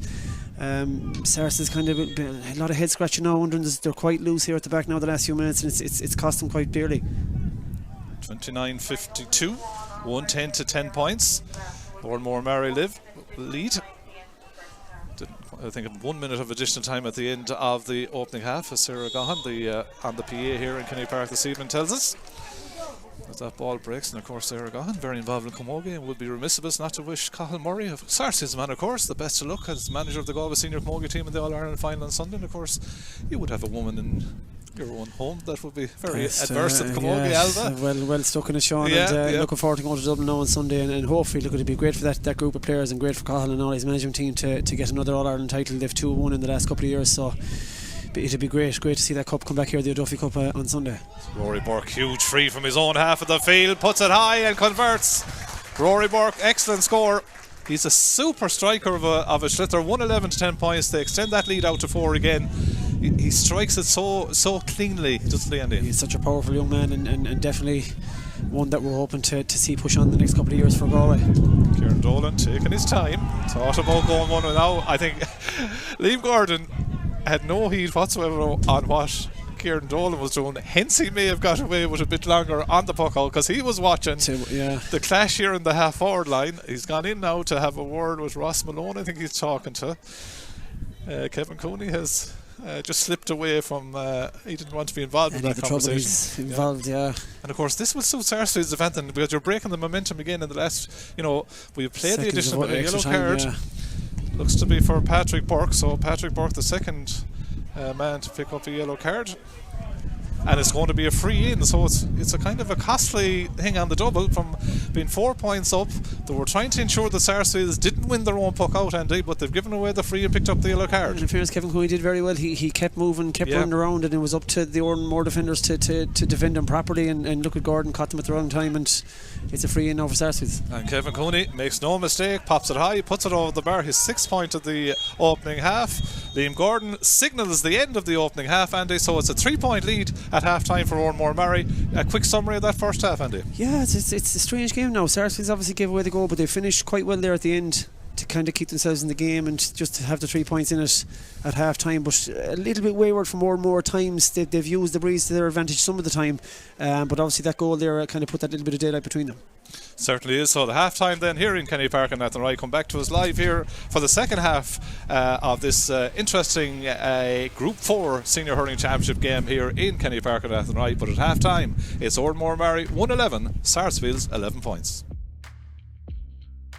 Sarsfields kind of a lot of head scratching now, wondering they're quite loose here at the back now the last few minutes, and it's cost them quite dearly. 29-52, 1-10 to 10 points. Oranmore Maree lead. I think 1 minute of additional time at the end of the opening half, as Sarah Gahan, on the PA here in Kenny Park this evening, tells us. As that ball breaks, and of course Sarah Gahan, very involved in Camogie, and would be remiss of us not to wish Cathal Murray, of Sarsfields man of course, the best of luck as manager of the Galway senior Camogie team in the All-Ireland final on Sunday. And of course, you would have a woman in your own home that would be very adverse to Camogie, Alba. Well stuck in it, Sean, and looking forward to going to Dublin now on Sunday, and hopefully it'd be great for that group of players, and great for Cathal and all his management team to get another All-Ireland title. They've 2-1 in the last couple of years, so it'd be great to see that cup come back here, the O'Duffy Cup, on Sunday. Rory Burke, huge free from his own half of the field, puts it high and converts. Rory Burke, excellent score. He's a super striker of a Schlitter. 1-11 to 10 points. They extend that lead out to 4 again. He strikes it so cleanly, doesn't he, Andy? He's such a powerful young man, and definitely one that we're hoping to see push on the next couple of years for Galway. Kieran Dolan taking his time, thought about going one now. I think Liam Gordon had no heed whatsoever on what Kieran Dolan was doing, hence he may have got away with a bit longer on the puck out, because he was watching the clash here in the half forward line. He's gone in now to have a word with Ross Malone, I think he's talking to. Kevin Cooney has just slipped away from, he didn't want to be involved in that conversation. He's involved, And of course this will suit Sarsfields event, because you're breaking the momentum again in the last, we've played the addition of a yellow card. Looks to be for Patrick Burke, so Patrick Burke, the second man to pick up a yellow card, and it's going to be a free in, so it's a kind of a costly thing on the double. From being 4 points up, they were trying to ensure the Sarsfields didn't win their own puck out, Andy, but they've given away the free and picked up the yellow card. And in fairness, Kevin Cooney did very well. He kept moving, kept running around, and it was up to the Oranmore defenders to defend him properly, and look at Gordon, caught them at the wrong time, and it's a free in over Sarsfields. And Kevin Cooney makes no mistake, pops it high, puts it over the bar, his 6th point of the opening half. Liam Gordon signals the end of the opening half, Andy, so it's a 3-point lead at half time for Oranmore Maree. A quick summary of that first half, Andy. Yeah, it's a strange game now. Sarsfields obviously gave away the goal, but they finished quite well there at the end to kind of keep themselves in the game and just to have the 3 points in it at half time. But a little bit wayward for more and more times. They've used the breeze to their advantage some of the time, but obviously that goal there kind of put that little bit of daylight between them. Certainly is. So the half time then here in Kenny Park, and Athenry come back to us live here for the second half of this interesting Group 4 Senior Hurling Championship game here in Kenny Park and Athenry. But at half time it's Oranmore Maree 1-11, Sarsfields 11 points.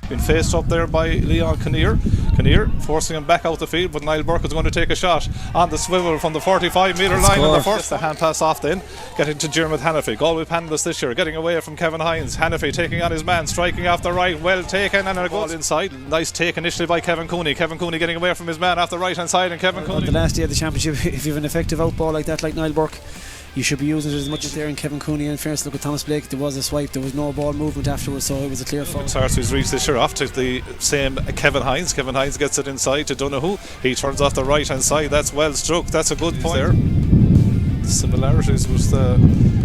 Been faced up there by Leon Kinnear. Kinnear forcing him back out the field, but Niall Burke is going to take a shot on the swivel from the 45-metre line in the first. The hand pass off then, getting to Diarmuid Hannafy. Galway panellists this year, getting away from Kevin Hines. Hannafy taking on his man, striking off the right, well taken, and a goal inside. Nice take initially by Kevin Cooney. Kevin Cooney getting away from his man off the right hand side, and Kevin Cooney. On the last day of the championship, if you have an effective out ball like that, like Niall Burke, you should be using it as much as there. And Kevin Cooney, in fairness, look at Thomas Blake, there was a swipe, there was no ball movement afterwards, so it was a clear foul. Sarsfields reached this year off to the same Kevin Hines. Kevin Hines gets it inside to Donoghue. He turns off the right hand side. That's well struck. That's a good point there. The similarities with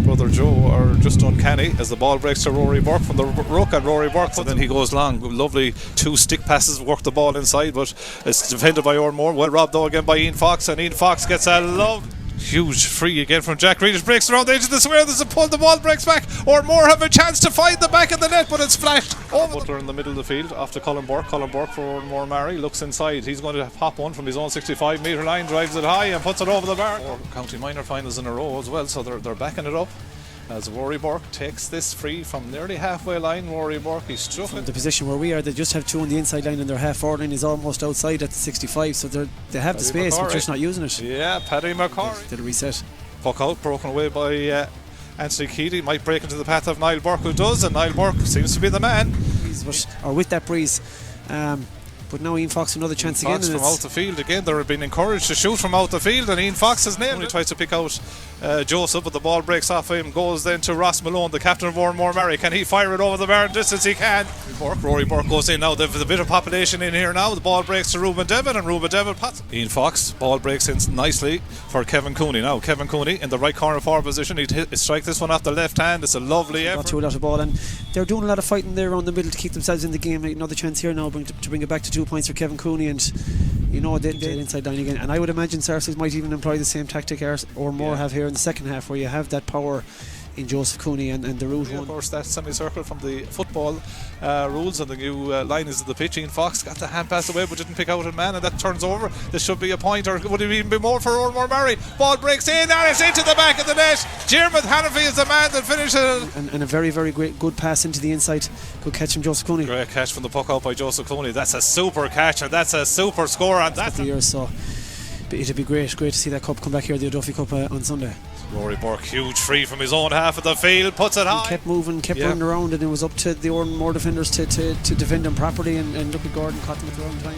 brother Joe are just uncanny as the ball breaks to Rory Burke from the ruck, and Rory Burke, and then he goes long. Lovely 2 stick passes, work the ball inside, but it's defended by Oranmore. Well robbed though again by Ian Fox, and Ian Fox gets a love. Huge free again from Jack Reedish, breaks around the edge of the square. There's a pull, the ball breaks back. Oranmore have a chance to find the back of the net, but it's flashed over. Butler in the middle of the field off to Colin Burke. Colin Burke for Oranmore. Maree looks inside. He's going to pop one from his own 65-metre line, drives it high and puts it over the bar. 4 county minor finals in a row as well, so they're backing it up. As Rory Burke takes this free from nearly halfway line. Rory Burke, he's struck it. The position where we are, they just have 2 on the inside line, and their half forward line is almost outside at the 65, so they have the space, but just not using it. Yeah, Paddy McCorry. Did a reset. Puck out, broken away by Anthony Keady. Might break into the path of Niall Burke, who does, and Niall Burke seems to be the man. Or with that breeze. But now Ian Fox another chance Fox again. From out the field again. They're being encouraged to shoot from out the field, and Ian Fox has nailed it. He tries to pick out Joseph, but the ball breaks off him. Goes then to Ross Malone, the captain of Oranmore. Maree, can he fire it over the bar in distance? He can. Rory Burke goes in now. There's a bit of population in here now. The ball breaks to Ruben Devitt, and Ruben Devitt pots. Ian Fox, ball breaks in nicely for Kevin Cooney. Now Kevin Cooney in the right corner forward position. He'd strike this one off the left hand. It's a lovely effort. Got to a lot of ball, and they're doing a lot of fighting there around the middle to keep themselves in the game. Another chance here now to bring it back to 2 points for Kevin Cooney, and you know they're inside line again. And I would imagine Sarsfields might even employ the same tactic or more have here in the second half, where you have that power in Joseph Cooney and the route one. Of course, that semicircle from the football rules, and the new line is of the pitch. Ian Fox got the hand pass away but didn't pick out a man, and that turns over. This should be a point, or would it even be more for Oranmore? Maree, ball breaks in and it's into the back of the net. Diarmuid Hannafy is the man that finishes it. And a very, very good pass into the inside. Good catch from Joseph Cooney. Great catch from the puck out by Joseph Cooney. That's a super catch, and that's a super score, and that's years, so it'd be great to see that cup come back here, the O'Duffy Cup on Sunday. Rory Burke, huge free from his own half of the field, puts it high. He kept moving, kept running around, and it was up to the Oranmore defenders to defend him properly, and look at Gordon caught him at the wrong time.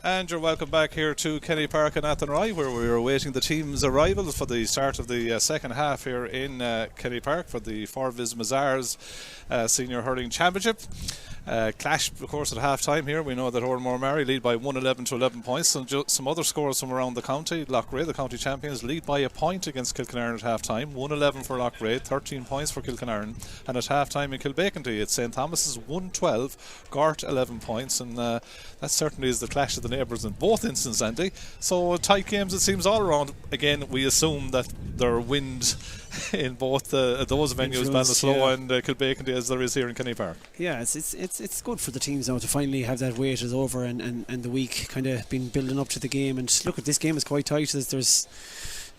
And you're welcome back here to Kenny Park and Athenry, where we're awaiting the team's arrivals for the start of the second half here in Kenny Park for the Forvis Mazars Senior Hurling Championship. Clash, of course, at half time here. We know that Oranmore Maree lead by 111 to 11 points. Some other scores from around the county. Loughrea, the county champions, lead by a point against Kilkenarn at half time. 111 for Loughrea, 13 points for Kilkenarn. And at half time in Kilbecanty, it's St Thomas's 112, Gart 11 points. And that certainly is the clash of the neighbours in both instances, Andy. So tight games, it seems, all around. Again, we assume that there are wind in both those venues, Ballinasloe and Kilbecanty, as there is here in Kenny Park. Yeah, it's good for the teams now to finally have that weight is over and the week kind of been building up to the game. And look, at this game is quite tight. There's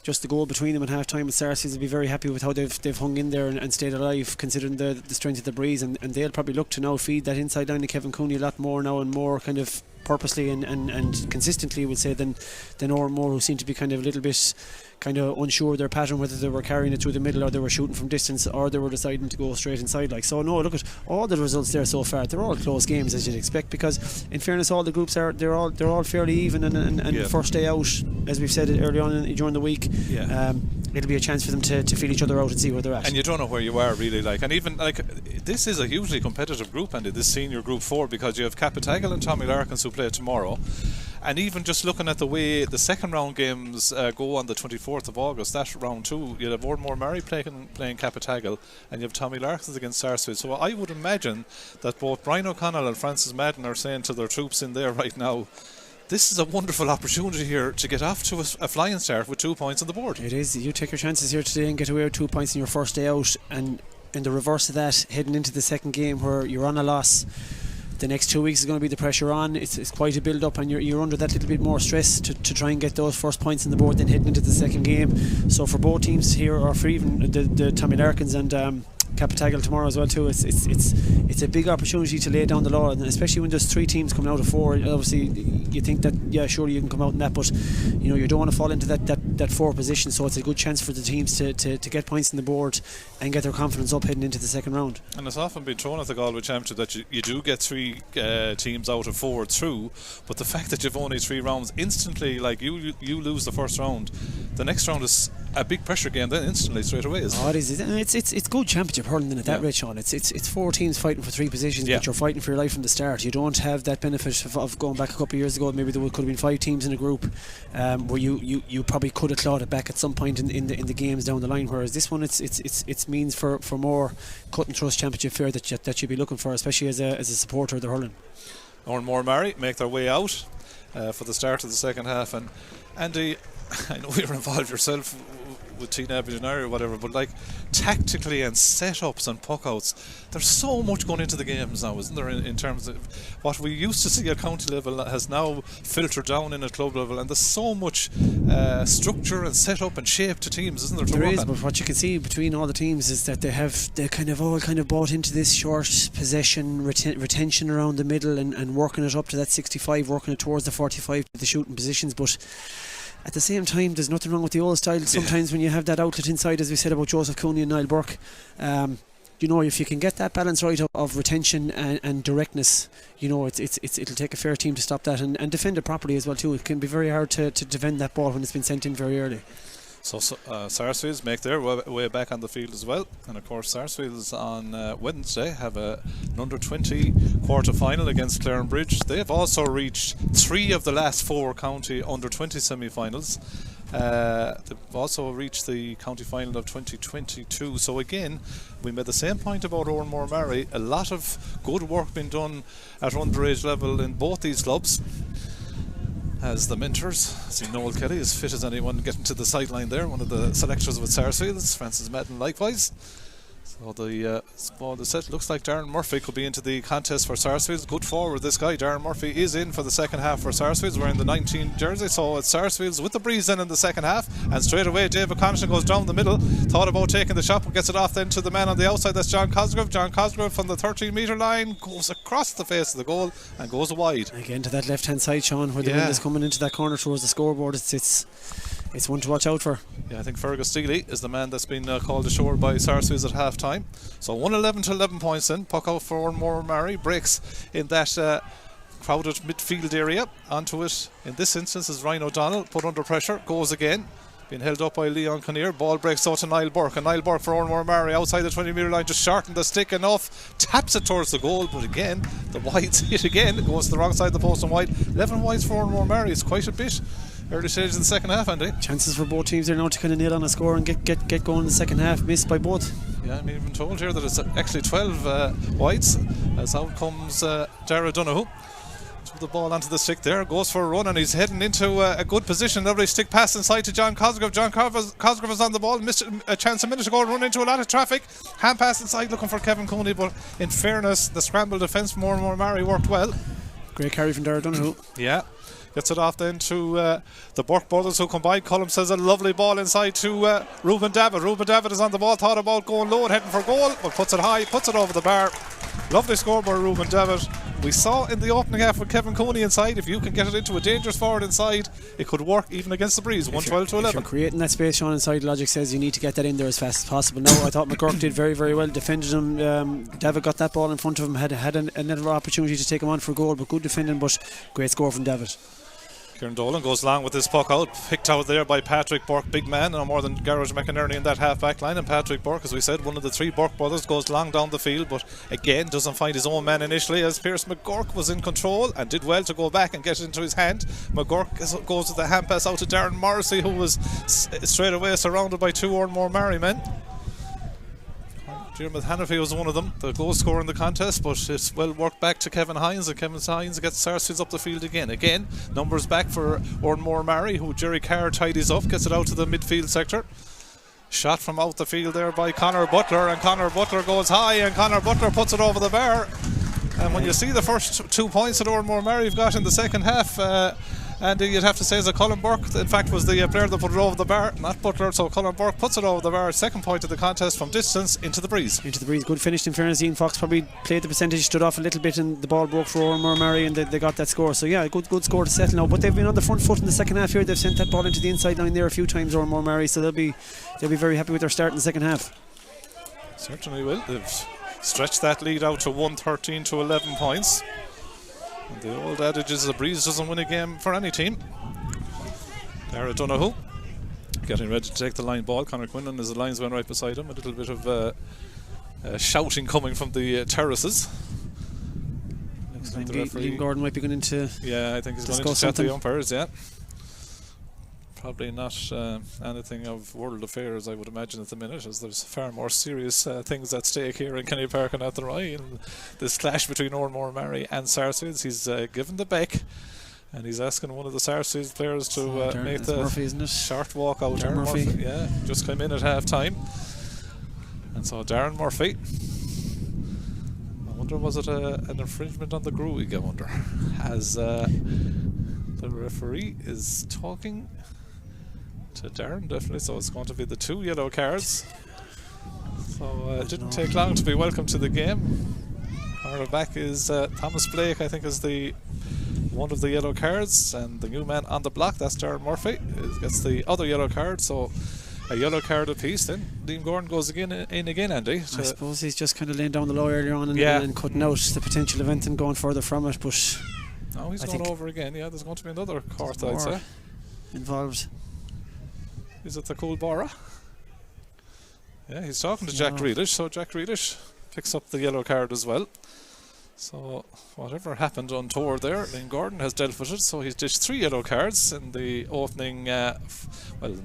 just the goal between them at half time, and Sarsfields will be very happy with how they've hung in there and stayed alive, considering the strength of the breeze, and they'll probably look to now feed that inside line to Kevin Cooney a lot more now, and more kind of purposely and consistently, we'll say, than Oranmore, who seem to be kind of a little bit kind of unsure of their pattern, whether they were carrying it through the middle or they were shooting from distance or they were deciding to go straight inside. So no, look at all the results there so far. They're all close games, as you'd expect, because in fairness all the groups they're all fairly even, and first day out, as we've said early on during the week, it'll be a chance for them to feel each other out and see where they're at. And you don't know where you are really, and even this is a hugely competitive group, Andy, this senior group 4, because you have Capitagal and Tommy Larkins who play tomorrow. And even just looking at the way the second round games go on the 24th of August, that round 2, you'll have Oranmore Maree playing Capitagal, and you have Tommy Larkins against Sarsfields. So I would imagine that both Brian O'Connell and Francis Madden are saying to their troops in there right now, this is a wonderful opportunity here to get off to a flying start with 2 points on the board. It is. You take your chances here today and get away with 2 points in your first day out, and in the reverse of that, heading into the second game where you're on a loss, the next 2 weeks is going to be the pressure on. It's quite a build up, and you're under that little bit more stress to try and get those first points on the board, then heading into the second game. So for both teams here, or for even the Tommy Larkins and Capitagal tomorrow as well too, it's a big opportunity to lay down the law, and especially when there's 3 teams coming out of 4. Obviously you think that surely you can come out in that, but you don't want to fall into that 4 position. So it's a good chance for the teams to get points on the board and get their confidence up heading into the second round. And it's often been thrown at the Galway Championship that you do get 3 teams out of 4 through, but the fact that you've only 3 rounds instantly, you lose the first round, the next round is a big pressure game then instantly straight away. It's good championship hurling at that rate, Sean. It's 4 teams fighting for 3 positions, but you're fighting for your life from the start. You don't have that benefit of going back a couple of years ago. Maybe there could have been 5 teams in a group where you probably could have clawed it back at some point in the games down the line. Whereas this one, it's means for more cut and thrust championship fare that you'd be looking for, especially as a supporter of the hurling. Oranmore Maree make their way out for the start of the second half, and Andy, I know you're involved yourself with Teen Aberdeen or whatever, but tactically and setups and puck-outs, there's so much going into the games now, isn't there, in terms of what we used to see at county level has now filtered down in at club level, and there's so much structure and setup and shape to teams, isn't there? There is, but what you can see between all the teams is that they kind of bought into this short possession retention around the middle and working it up to that 65, working it towards the 45, the shooting positions, but at the same time, there's nothing wrong with the old style. Sometimes when you have that outlet inside, as we said about Joseph Cooney and Niall Burke, if you can get that balance right of retention and directness, it'll take a fair team to stop that and defend it properly as well too. It can be very hard to defend that ball when it's been sent in very early. So Sarsfields make their way back on the field as well, and of course Sarsfields on Wednesday have an under-20 quarter-final against Clarenbridge. They have also reached 3 of the last 4 county under-20 semi-finals. They've also reached the county final of 2022. So again, we made the same point about Oranmore Maree. A lot of good work being done at underage level in both these clubs. As the mentors, I see Noel Kelly, as fit as anyone, getting to the sideline there, one of the selectors with Sarsfields, Francis Madden likewise. So the set looks like Darren Murphy could be into the contest for Sarsfields. Good forward, this guy. Darren Murphy is in for the second half for Sarsfields, wearing the 19 jersey. So it's Sarsfields with the breeze in the second half, and straight away David Connaughton goes down the middle, thought about taking the shot but gets it off then to the man on the outside. That's John Cosgrove from the 13 metre line, goes across the face of the goal and goes wide again to that left hand side, Sean, where the wind is coming into that corner towards the scoreboard. It's one to watch out for. Yeah, I think Fergus Steely is the man that's been called ashore by Sarsfields at half time. So 111 to 11 points in. Puck out for Oranmore Maree, breaks in that crowded midfield area. Onto it in this instance is Ryan O'Donnell, put under pressure, goes again. Being held up by Leon Kinnear. Ball breaks out to Niall Burke, and Niall Burke for Oranmore Maree outside the 20-metre line, just shortened the stick enough, taps it towards the goal, but again the wide's hit again. It goes to the wrong side of the post and wide. 11 wides for Oranmore Maree. It's quite a bit early stages in the second half, Andy. Chances for both teams there now to kind of nail on a score and get going in the second half, missed by both. Yeah, I'm even told here that it's actually 12 wides, as out comes Dara Donoghue. The ball onto the stick there, goes for a run, and he's heading into a good position. Lovely stick pass inside to John Cosgrove. John Cosgrove is on the ball, missed a chance a minute ago, run into a lot of traffic. Hand pass inside looking for Kevin Cooney, but in fairness, the scramble defence from Oranmore Maree worked well. Great carry from Dara Donoghue. Yeah. Gets it off then to the Burke brothers who combine. Cullum says a lovely ball inside to Ruben David. Ruben David is on the ball, thought about going low and heading for goal, but puts it high, puts it over the bar. Lovely score by Ruben David. We saw in the opening half with Kevin Cooney inside, if you can get it into a dangerous forward inside, it could work even against the breeze. 112 to 11. If you're creating that space, Sean, inside, logic says you need to get that in there as fast as possible. Now, I thought McGurk did very, very well, defended him. David got that ball in front of him, had another opportunity to take him on for goal, but good defending, but great score from David. Kieran Dolan goes long with his puck out, picked out there by Patrick Burke, big man, no more than Garage McInerney in that half-back line. And Patrick Burke, as we said, one of the three Burke brothers, goes long down the field, but again doesn't find his own man initially, as Pierce McGurk was in control and did well to go back and get it into his hand. McGurk goes with the hand pass out to Darren Morrissey, who was straight away surrounded by two Oranmore Maree men. Diarmuid Hannafy was one of them, the goal scorer in the contest, but it's well worked back to Kevin Hines, and Kevin Hines gets Sarsfields up the field again. Again, numbers back for Oranmore Maree, who Jerry Carr tidies up, gets it out to the midfield sector. Shot from out the field there by Conor Butler, and Conor Butler goes high, and Conor Butler puts it over the bar. And when you see the first 2 points that Oranmore Maree have got in the second half, and you'd have to say that Colin Burke, in fact, was the player that put it over the bar, not Butler. So Colin Burke puts it over the bar, second point of the contest from distance into the breeze. Into the breeze, good finish. In fairness, Ian Fox probably played the percentage, stood off a little bit, and the ball broke for Oranmore Maree, and they got that score. So yeah, good score to settle now. But they've been on the front foot in the second half here. They've sent that ball into the inside line there a few times, Oranmore Maree. So they'll be very happy with their start in the second half. Certainly will. They've stretched that lead out to 113 to 11 points. And the old adage is a breeze doesn't win a game for any team. Dara Donoghue getting ready to take the line ball. Conor Quinlan, as the linesman right beside him. A little bit of shouting coming from the terraces. Looks like Liam Gordon might be going into. Yeah, I think he's going to chat to the umpires. Yeah, probably not anything of world affairs, I would imagine, at the minute, as there's far more serious things at stake here in Kenny Park and Athenry. And this clash between Oranmore Maree and Sarsfields, he's given the beck. And he's asking one of the Sarsfields players to make the Murphy, isn't it? short walk out. Darren Murphy. Yeah, just came in at half time. And so Darren Murphy. I wonder, was it an infringement on the Gruig, I wonder? As the referee is talking to Darren, definitely. So it's going to be the 2 yellow cards. So it didn't take long to be welcome to the game. Our back is Thomas Blake, I think, is the one of the yellow cards, and the new man on the block, that's Darren Murphy, gets the other yellow card. So a yellow card apiece. Then Liam Gordon goes in again, Andy. I suppose he's just kind of laying down the law earlier on and cutting out the potential event and going further from it. But no, he's going over again. Yeah, there's going to be another court, I'd say. Involved. Is it the Coolborough? Yeah, he's talking to Jack Grealish, so Jack Grealish picks up the yellow card as well. So whatever happened untoward there, Liam Gordon has dealt with it. So he's dished 3 yellow cards in the opening, in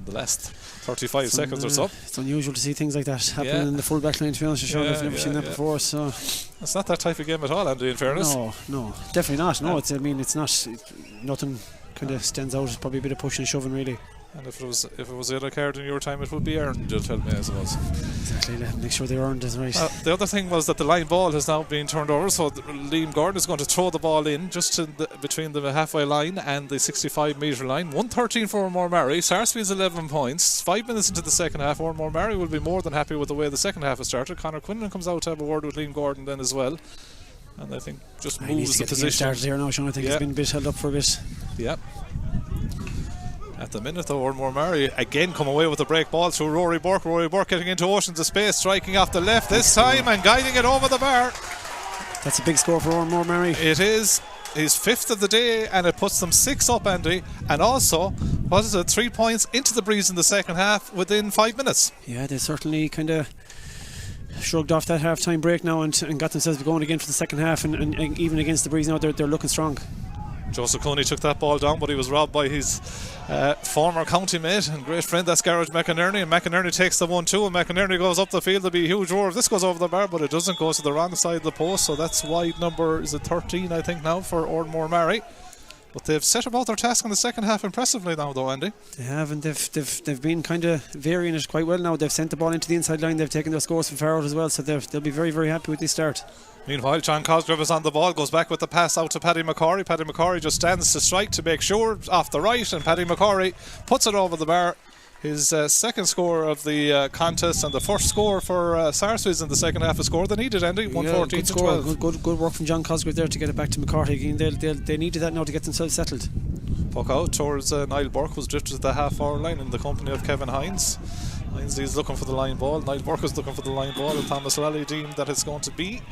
the last 35 seconds or so. It's unusual to see things like that happen in the full back line, to be honest. I've never seen that before. So it's not that type of game at all, Andy, in fairness. No, definitely not. No, it's nothing kind of stands out. It's probably a bit of pushing and shoving, really. And if it was a yellow card in your time, it would be earned, you'll tell me, I suppose. Exactly, make sure they earned it, right. The other thing was that the line ball has now been turned over, so Liam Gordon is going to throw the ball in just between the halfway line and the 65-metre line. 113 for Oranmore Maree. Sarsfields 11 points. 5 minutes into the second half, Oranmore Maree will be more than happy with the way the second half has started. Conor Quinlan comes out to have a word with Liam Gordon then as well. And I think just moves the position. Here now, Sean. I think he's been a bit held up for a bit. Yeah. At the minute, though, Oranmore Maree again come away with a break ball through Rory Burke. Rory Burke getting into oceans of space, striking off the left this time and guiding it over the bar. That's a big score for Oranmore Maree. It is. his 5th of the day, and it puts them 6 up, Andy. And also, 3 points into the breeze in the second half within 5 minutes. Yeah, they certainly kind of shrugged off that half-time break now and got themselves going again for the second half, and even against the breeze now they're looking strong. Joseph Cooney took that ball down, but he was robbed by his former county mate and great friend, that's Garage McInerney, and McInerney takes the 1-2, and McInerney goes up the field. There'll be a huge roar if this goes over the bar, but it doesn't. Go to the wrong side of the post, so that's wide number, is it 13 I think now, for Oranmore Maree. But they've set about their task in the second half impressively now though, Andy. They have, and they've been kind of varying it quite well now. They've sent the ball into the inside line, they've taken their scores from far out as well, so they'll be very, very happy with this start. Meanwhile, John Cosgrove is on the ball, goes back with the pass out to Paddy McCorry. Paddy McCorry just stands to strike to make sure, off the right, and Paddy McCorry puts it over the bar. His second score of the contest, and the first score for Sarsfields in the second half, a score they needed, Andy, 114 to 12. Good work from John Cosgrove there to get it back to McCarthy. They needed that now to get themselves settled. Puck out towards Niall Burke, was drifted to the half-hour line in the company of Kevin Hines. Hinesley's looking for the line ball, Niall Burke is looking for the line ball, and Thomas Raleigh deemed that it's going to be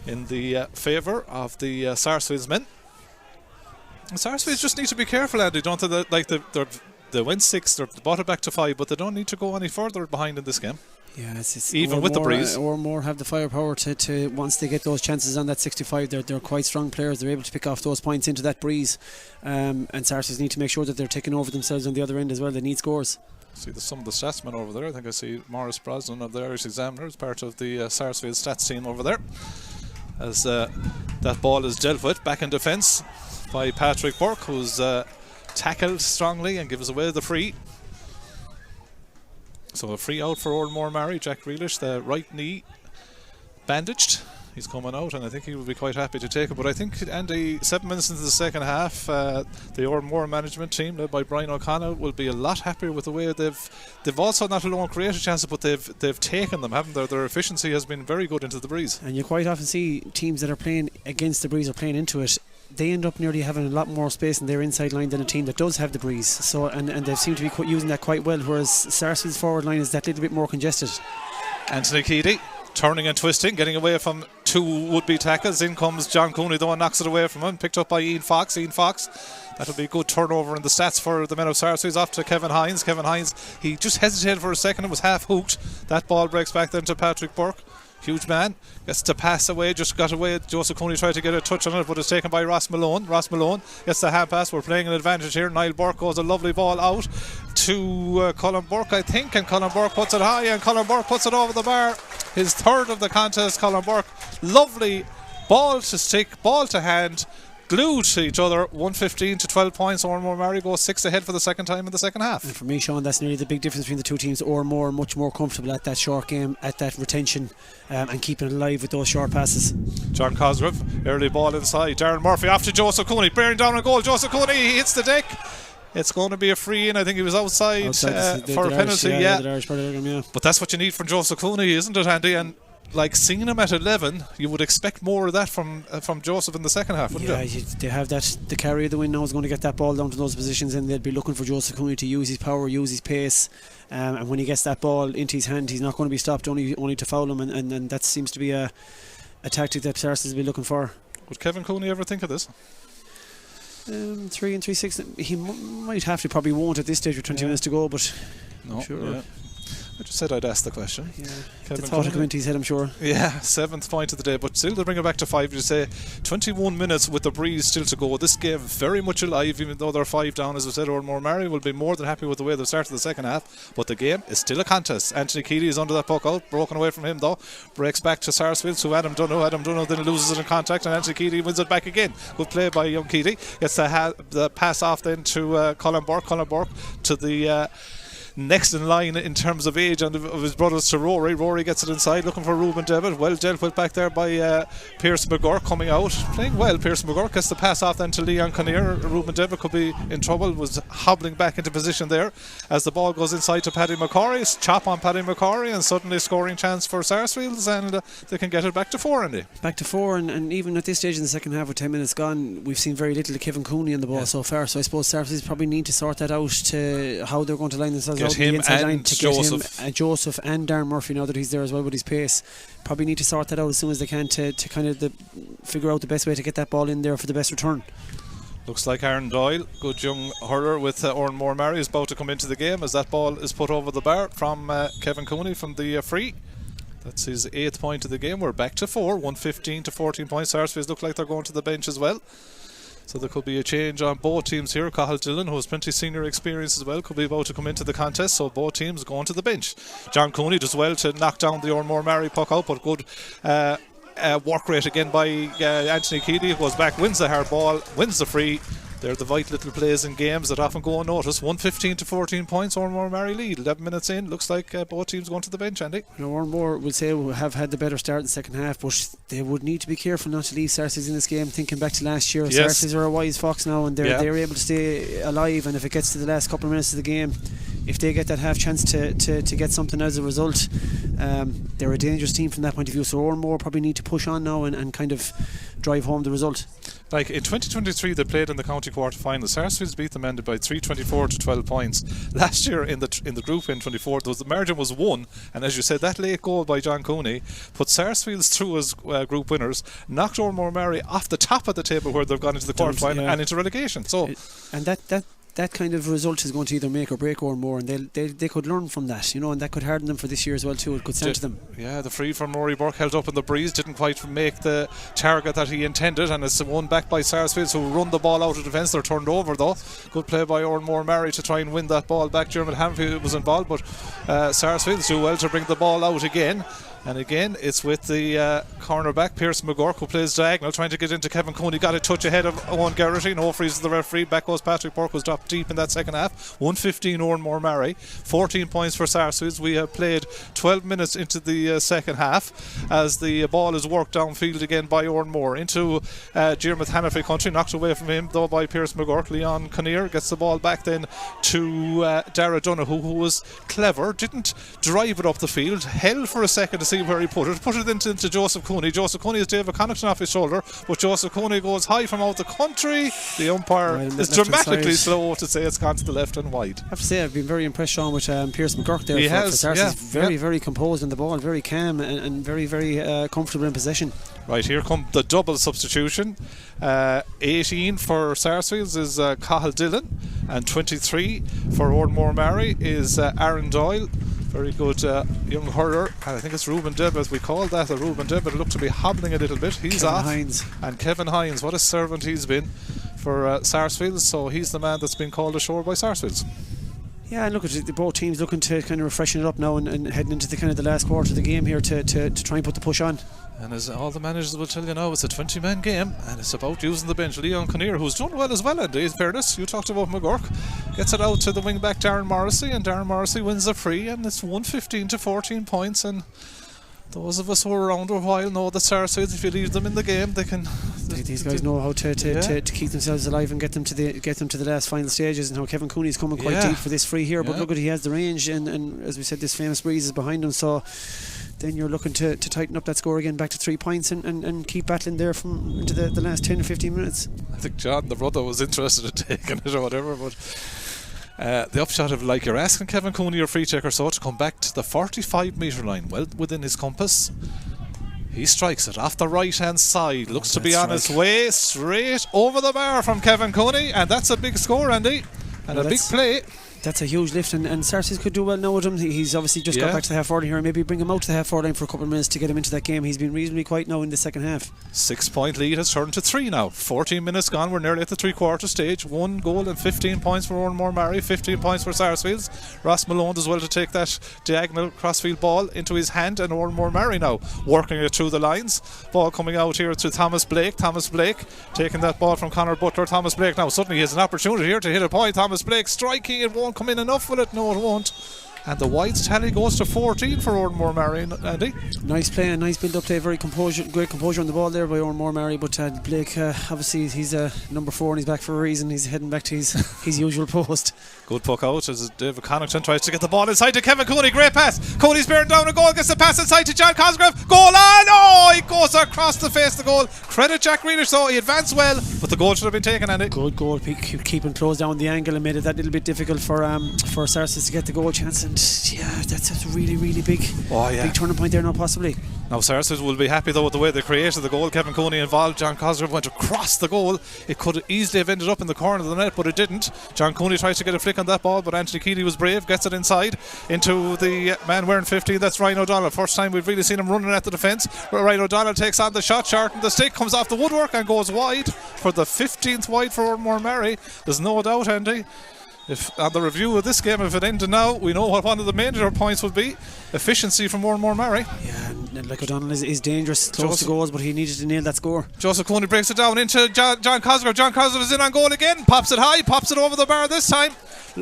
in the favour of the Sarsfields men. And Sarsfields just need to be careful, Andy, don't they? They went 6, they're brought it back to 5, but they don't need to go any further behind in this game. Yeah, it's even with the breeze. Oranmore have the firepower to once they get those chances on that 65, they're quite strong players. They're able to pick off those points into that breeze, and Sarsfields need to make sure that they're taking over themselves on the other end as well. They need scores. See some of the statsmen over there. I think I see Morris Brosnan of the Irish Examiner as part of the Sarsfields stats team over there, as that ball is dealt with back in defence by Patrick Burke, who's tackled strongly and gives away the free. So a free out for Oranmore Maree. Jack Grealish, the right knee bandaged. He's coming out, and I think he will be quite happy to take it. But I think, Andy, 7 minutes into the second half, the Oranmore management team, led by Brian O'Connell, will be a lot happier with the way they've also not alone created chances, but they've taken them, haven't they? Their efficiency has been very good into the breeze. And you quite often see teams that are playing against the breeze or playing into it, they end up nearly having a lot more space in their inside line than a team that does have the breeze. So and they seem to be using that quite well, whereas Sarsfield's forward line is that little bit more congested. Anthony Keady turning and twisting, getting away from 2 would-be tackles. In comes John Cooney, though, and knocks it away from him. Picked up by Ian Fox. That'll be a good turnover in the stats for the men of Sarsfields. Off to Kevin Hines. He just hesitated for a second and was half hooked. That ball breaks back then to Patrick Burke. Huge man, gets to pass away, just got away. Joseph Cooney tried to get a touch on it, but it's taken by Ross Malone. Ross Malone gets the hand pass. We're playing an advantage here. Niall Burke goes a lovely ball out to Colin Burke, I think, and Colin Burke puts it high, and Colin Burke puts it over the bar. His third of the contest, Colin Burke. Lovely ball to stick, ball to hand, glued to each other. 115 to 12 points. Oranmore Maree goes 6 ahead for the second time in the second half. And for me, Sean, that's nearly the big difference between the two teams. Oranmore much more comfortable at that short game, at that retention, and keeping it alive with those short passes. John Cosgrove, early ball inside. Darren Murphy off to Joseph Cooney, bearing down a goal. Joseph Cooney, he hits the deck. It's going to be a free in. I think he was outside for a penalty. Yeah. But that's what you need from Joseph Cooney, isn't it, Andy? And like, seeing him at 11, you would expect more of that from Joseph in the second half, wouldn't you? They have that. The carry of the win now is going to get that ball down to those positions, and they'll be looking for Joseph Cooney to use his power, use his pace, and when he gets that ball into his hand, he's not going to be stopped only to foul him, and that seems to be a tactic that Sarsfields will be looking for. Would Kevin Cooney ever think of this? 3 and 3-6. He might have to, probably won't at this stage with 20 minutes to go, but no, sure. Yeah. I just said I'd ask the question. Yeah, the thought would come into his head, I'm sure. Yeah, 7th point of the day, but still they bring it back to 5. You say 21 minutes with the breeze still to go. This game very much alive, even though they're 5 down. As I said, Oranmore Maree will be more than happy with the way they've started the second half, but the game is still a contest. Anthony Keady is under that puck out, broken away from him though. Breaks back to Sarsfields to Adam Dunno then loses it in contact, and Anthony Keady wins it back again. Good play by young Keady. Gets the pass off then to Colin Burke. Colin Burke to the next in line in terms of age and of his brothers to Rory. Rory gets it inside, looking for Ruben Devitt. Well dealt with back there by Pierce McGurk, coming out, playing well. Pierce McGurk gets the pass off then to Leon Kinnear. Ruben Devitt could be in trouble, was hobbling back into position there as the ball goes inside to Paddy McCorry. Chop on Paddy McCorry, and suddenly scoring chance for Sarsfields, and they can get it back to 4, Andy. Back to 4, and even at this stage in the second half with 10 minutes gone, we've seen very little of Kevin Cooney on the ball so far, so I suppose Sarsfields probably need to sort that out, to how they're going to line themselves up out the inside line to Joseph. get him Joseph and Darren Murphy, now that he's there as well with his pace. Probably need to sort that out as soon as they can to kind of figure out the best way to get that ball in there for the best return. Looks like Aaron Doyle, good young hurler with Oranmore Maree, is about to come into the game as that ball is put over the bar from Kevin Cooney from the free. That's his 8th point of the game. We're back to 4, 115 to 14 points. Sarsfields look like they're going to the bench as well. So there could be a change on both teams here. Cathal Dillon, who has plenty of senior experience as well, could be about to come into the contest. So both teams going to the bench. John Cooney does well to knock down the Oranmore Maree puck out, but good work rate again by Anthony Keeley. Goes back, wins the hard ball, wins the free. They're the vital little plays in games that often go unnoticed. 115 to 14 points, Oranmore Maree lead. 11 minutes in, looks like both teams going to the bench, Andy. Oranmore will say have had the better start in the second half, but they would need to be careful not to leave Sarsfields in this game. Thinking back to last year, yes. Sarsfields are a wise fox now, and they're able to stay alive, and if it gets to the last couple of minutes of the game, if they get that half chance to get something as a result, they're a dangerous team from that point of view. So Oranmore probably need to push on now and kind of drive home the result. Like in 2023 they played in the county quarter-final. Sarsfields beat them ended by 324 to 12 points. Last year in the group in 24 the margin was 1, and as you said, that late goal by John Cooney put Sarsfields through as group winners, knocked Oranmore Maree off the top of the table where they've gone into the quarter-final and into relegation. So and that kind of result is going to either make or break Oranmore, and they could learn from that, you know, and that could harden them for this year as well too. It could stand to them. Yeah, the free from Rory Burke held up in the breeze, didn't quite make the target that he intended, and it's won back by Sarsfields, who run the ball out of defence. They're turned over though. Good play by Oranmore Maree to try and win that ball back. Dermot Hanfield was involved, but Sarsfields do well to bring the ball out again. And again, it's with the cornerback, Pierce McGurk, who plays diagonal, trying to get into Kevin Cooney. Got a touch ahead of Owen Garrity. No freezes the referee. Back goes Patrick Burke, was dropped deep in that second half. 115 Oranmore Maree. 14 points for Sarsfields. We have played 12 minutes into the second half as the ball is worked downfield again by Oranmore into Diarmuid Hannafy country. Knocked away from him though by Pierce McGurk. Leon Kinnear gets the ball back then to Dara Donoghue, who was clever. Didn't drive it up the field. Held for a second to see where he put it into Joseph Cooney. Joseph Cooney has David Connaughton off his shoulder, but Joseph Cooney goes high from out the country. The umpire is dramatically slow to say it's gone to the left and wide. I have to say I've been very impressed, Sean, with Pierce McGurk there. He has, very composed in the ball, very calm and very comfortable in possession. Right, here come the double substitution. 18 for Sarsfields is Cathal Dillon, and 23 for Oranmore Maree is Aaron Doyle. Very good young hurler, and I think it's Ruben Debb, as we call that, Ruben Debb, but it looked to be hobbling a little bit. He's Kevin off. Hines. And Kevin Hines, what a servant he's been for Sarsfields, so he's the man that's been called ashore by Sarsfields. Yeah, and look at the both teams looking to kind of refreshen it up now and heading into the kind of the last quarter of the game here to try and put the push on. And as all the managers will tell you now, it's a 20-man game and it's about using the bench. Leon Kinnear, who's done well as well, Andy, in fairness. You talked about McGurk. Gets it out to the wing back Darren Morrissey, and Darren Morrissey wins the free, and it's 115 to 14 points. And those of us who are around a while know that Sarsfields, if you leave them in the game, they can. These guys know how to keep themselves alive and get them to the last final stages. And how Kevin Cooney's coming quite deep for this free here, but look at, he has the range, and as we said, this famous breeze is behind him. So then you're looking to tighten up that score again back to 3 points and keep battling there from into the last 10 or 15 minutes. I think John, the brother, was interested in taking it or whatever, but the upshot of, like, you're asking Kevin Cooney, your free taker, so to come back to the 45 metre line, well within his compass. He strikes it off the right hand side, looks to be on his way straight over the bar from Kevin Cooney, and that's a big score, Andy, and a big play. That's a huge lift, and Sarsfields could do well now with him. He's obviously just got back to the half-forward line here, and maybe bring him out to the half-forward line for a couple of minutes to get him into that game. He's been reasonably quiet now in the second half. 6 point lead has turned to 3 now. 14 minutes gone, we're nearly at the three-quarter stage. 1 goal and 15 points for Oranmore Maree, 15 points for Sarsfields. Ross Malone does well to take that diagonal crossfield ball into his hand, and Oranmore Maree now working it through the lines. Ball coming out here to Thomas Blake. Thomas Blake taking that ball from Conor Butler. Thomas Blake now suddenly has an opportunity here to hit a point. Thomas Blake striking, it won't come in enough, will it? No, it won't. And the wides tally goes to 14 for Oranmore, Maree, Andy. Nice play and nice build up play. Great composure on the ball there by Oranmore, Maree. But Blake, obviously, he's number 4 and he's back for a reason. He's heading back to his usual post. Good puck out as David Connaughton tries to get the ball inside to Kevin Cooney. Great pass. Cooney's bearing down a goal. Gets the pass inside to John Cosgrove. Goal on! Oh, he goes across the face of the goal. Credit Jack Grealish though. He advanced well, but the goal should have been taken, Andy. Good goal. Keeping closed down the angle and made it that little bit difficult for Sarsfields to get the goal chance. And yeah, that's a really, really big turning point there now, possibly. Now Sarsfields will be happy though with the way they created the goal. Kevin Cooney involved. John Cosgrove went across the goal. It could easily have ended up in the corner of the net, but it didn't. John Cooney tries to get a flick on that ball, but Anthony Keeley was brave, gets it inside into the man wearing 15. That's Ryan O'Donnell. First time we've really seen him running at the defence. Ryan O'Donnell takes on the shot, short, and the stick comes off the woodwork and goes wide for the 15th wide for Oranmore, Maree. There's no doubt, Andy. If on the review of this game, if it ended now, we know what one of the major points would be. Efficiency from Oranmore, Maree. Yeah, like O'Donnell is dangerous, close to goals, but he needed to nail that score. Joseph Cooney breaks it down into John Cosgrove. John Cosgrove is in on goal again. Pops it high, pops it over the bar this time.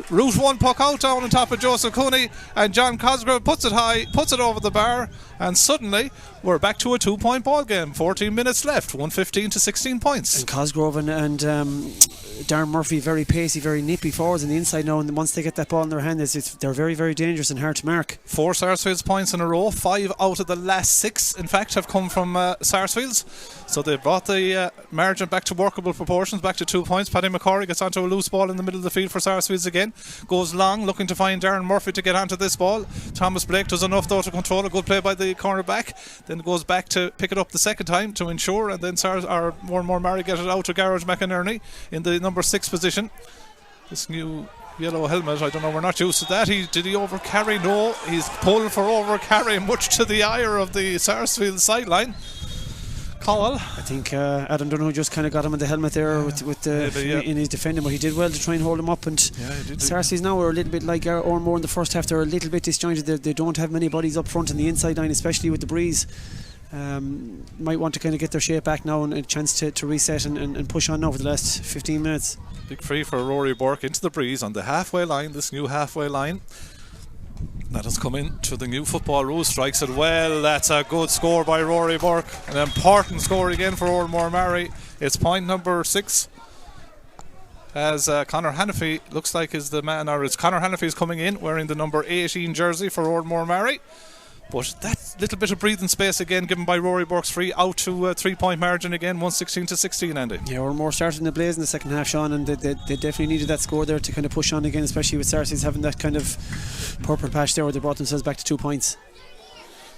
Route 1 puck out down on top of Joseph Cooney, and John Cosgrove puts it high, puts it over the bar, and suddenly we're back to a 2-point ball game. 14 minutes left, 115 to 16 points. And Cosgrove and Darren Murphy, very pacey, very nippy forwards on the inside now, and once they get that ball in their hand, they're very, very dangerous and hard to mark. 4 Sarsfields points in a row. 5 out of the last 6, in fact, have come from Sarsfields. So they brought the margin back to workable proportions, back to 2 points. Paddy McCorry gets onto a loose ball in the middle of the field for Sarsfields again. Goes long, looking to find Darren Murphy to get onto this ball. Thomas Blake does enough though to control a good play by the cornerback. Then goes back to pick it up the second time to ensure, and then Oranmore Maree get it out to Garage McInerney in the number 6 position. This new yellow helmet, I don't know, we're not used to that. Did he overcarry? No, he's pulled for overcarry, much to the ire of the Sarsfield sideline. Call. I think Adam Dunn just kind of got him in the helmet there in his defending, but he did well to try and hold him up. And Sarsfields now are a little bit like Oranmore in the first half. They're a little bit disjointed. They don't have many bodies up front in the inside line, especially with the breeze. Might want to kind of get their shape back now and a chance to reset and push on now for the last 15 minutes. Big free for Rory Burke into the breeze on the halfway line, this new halfway line. That has come into the new football rules. Strikes it well. That's a good score by Rory Burke. An important score again for Oranmore Maree. It's point number 6. As Conor Hannafy looks like is the man, or it's Conor Hannafy is coming in wearing the number 18 jersey for Oranmore Maree. But that little bit of breathing space again given by Rory Burke's free out to a 3-point margin again, 116 to 16, Andy. Yeah, Oranmore started in the blaze in the second half, Sean, and they definitely needed that score there to kind of push on again, especially with Sarsfields having that kind of purple patch there where they brought themselves back to 2 points.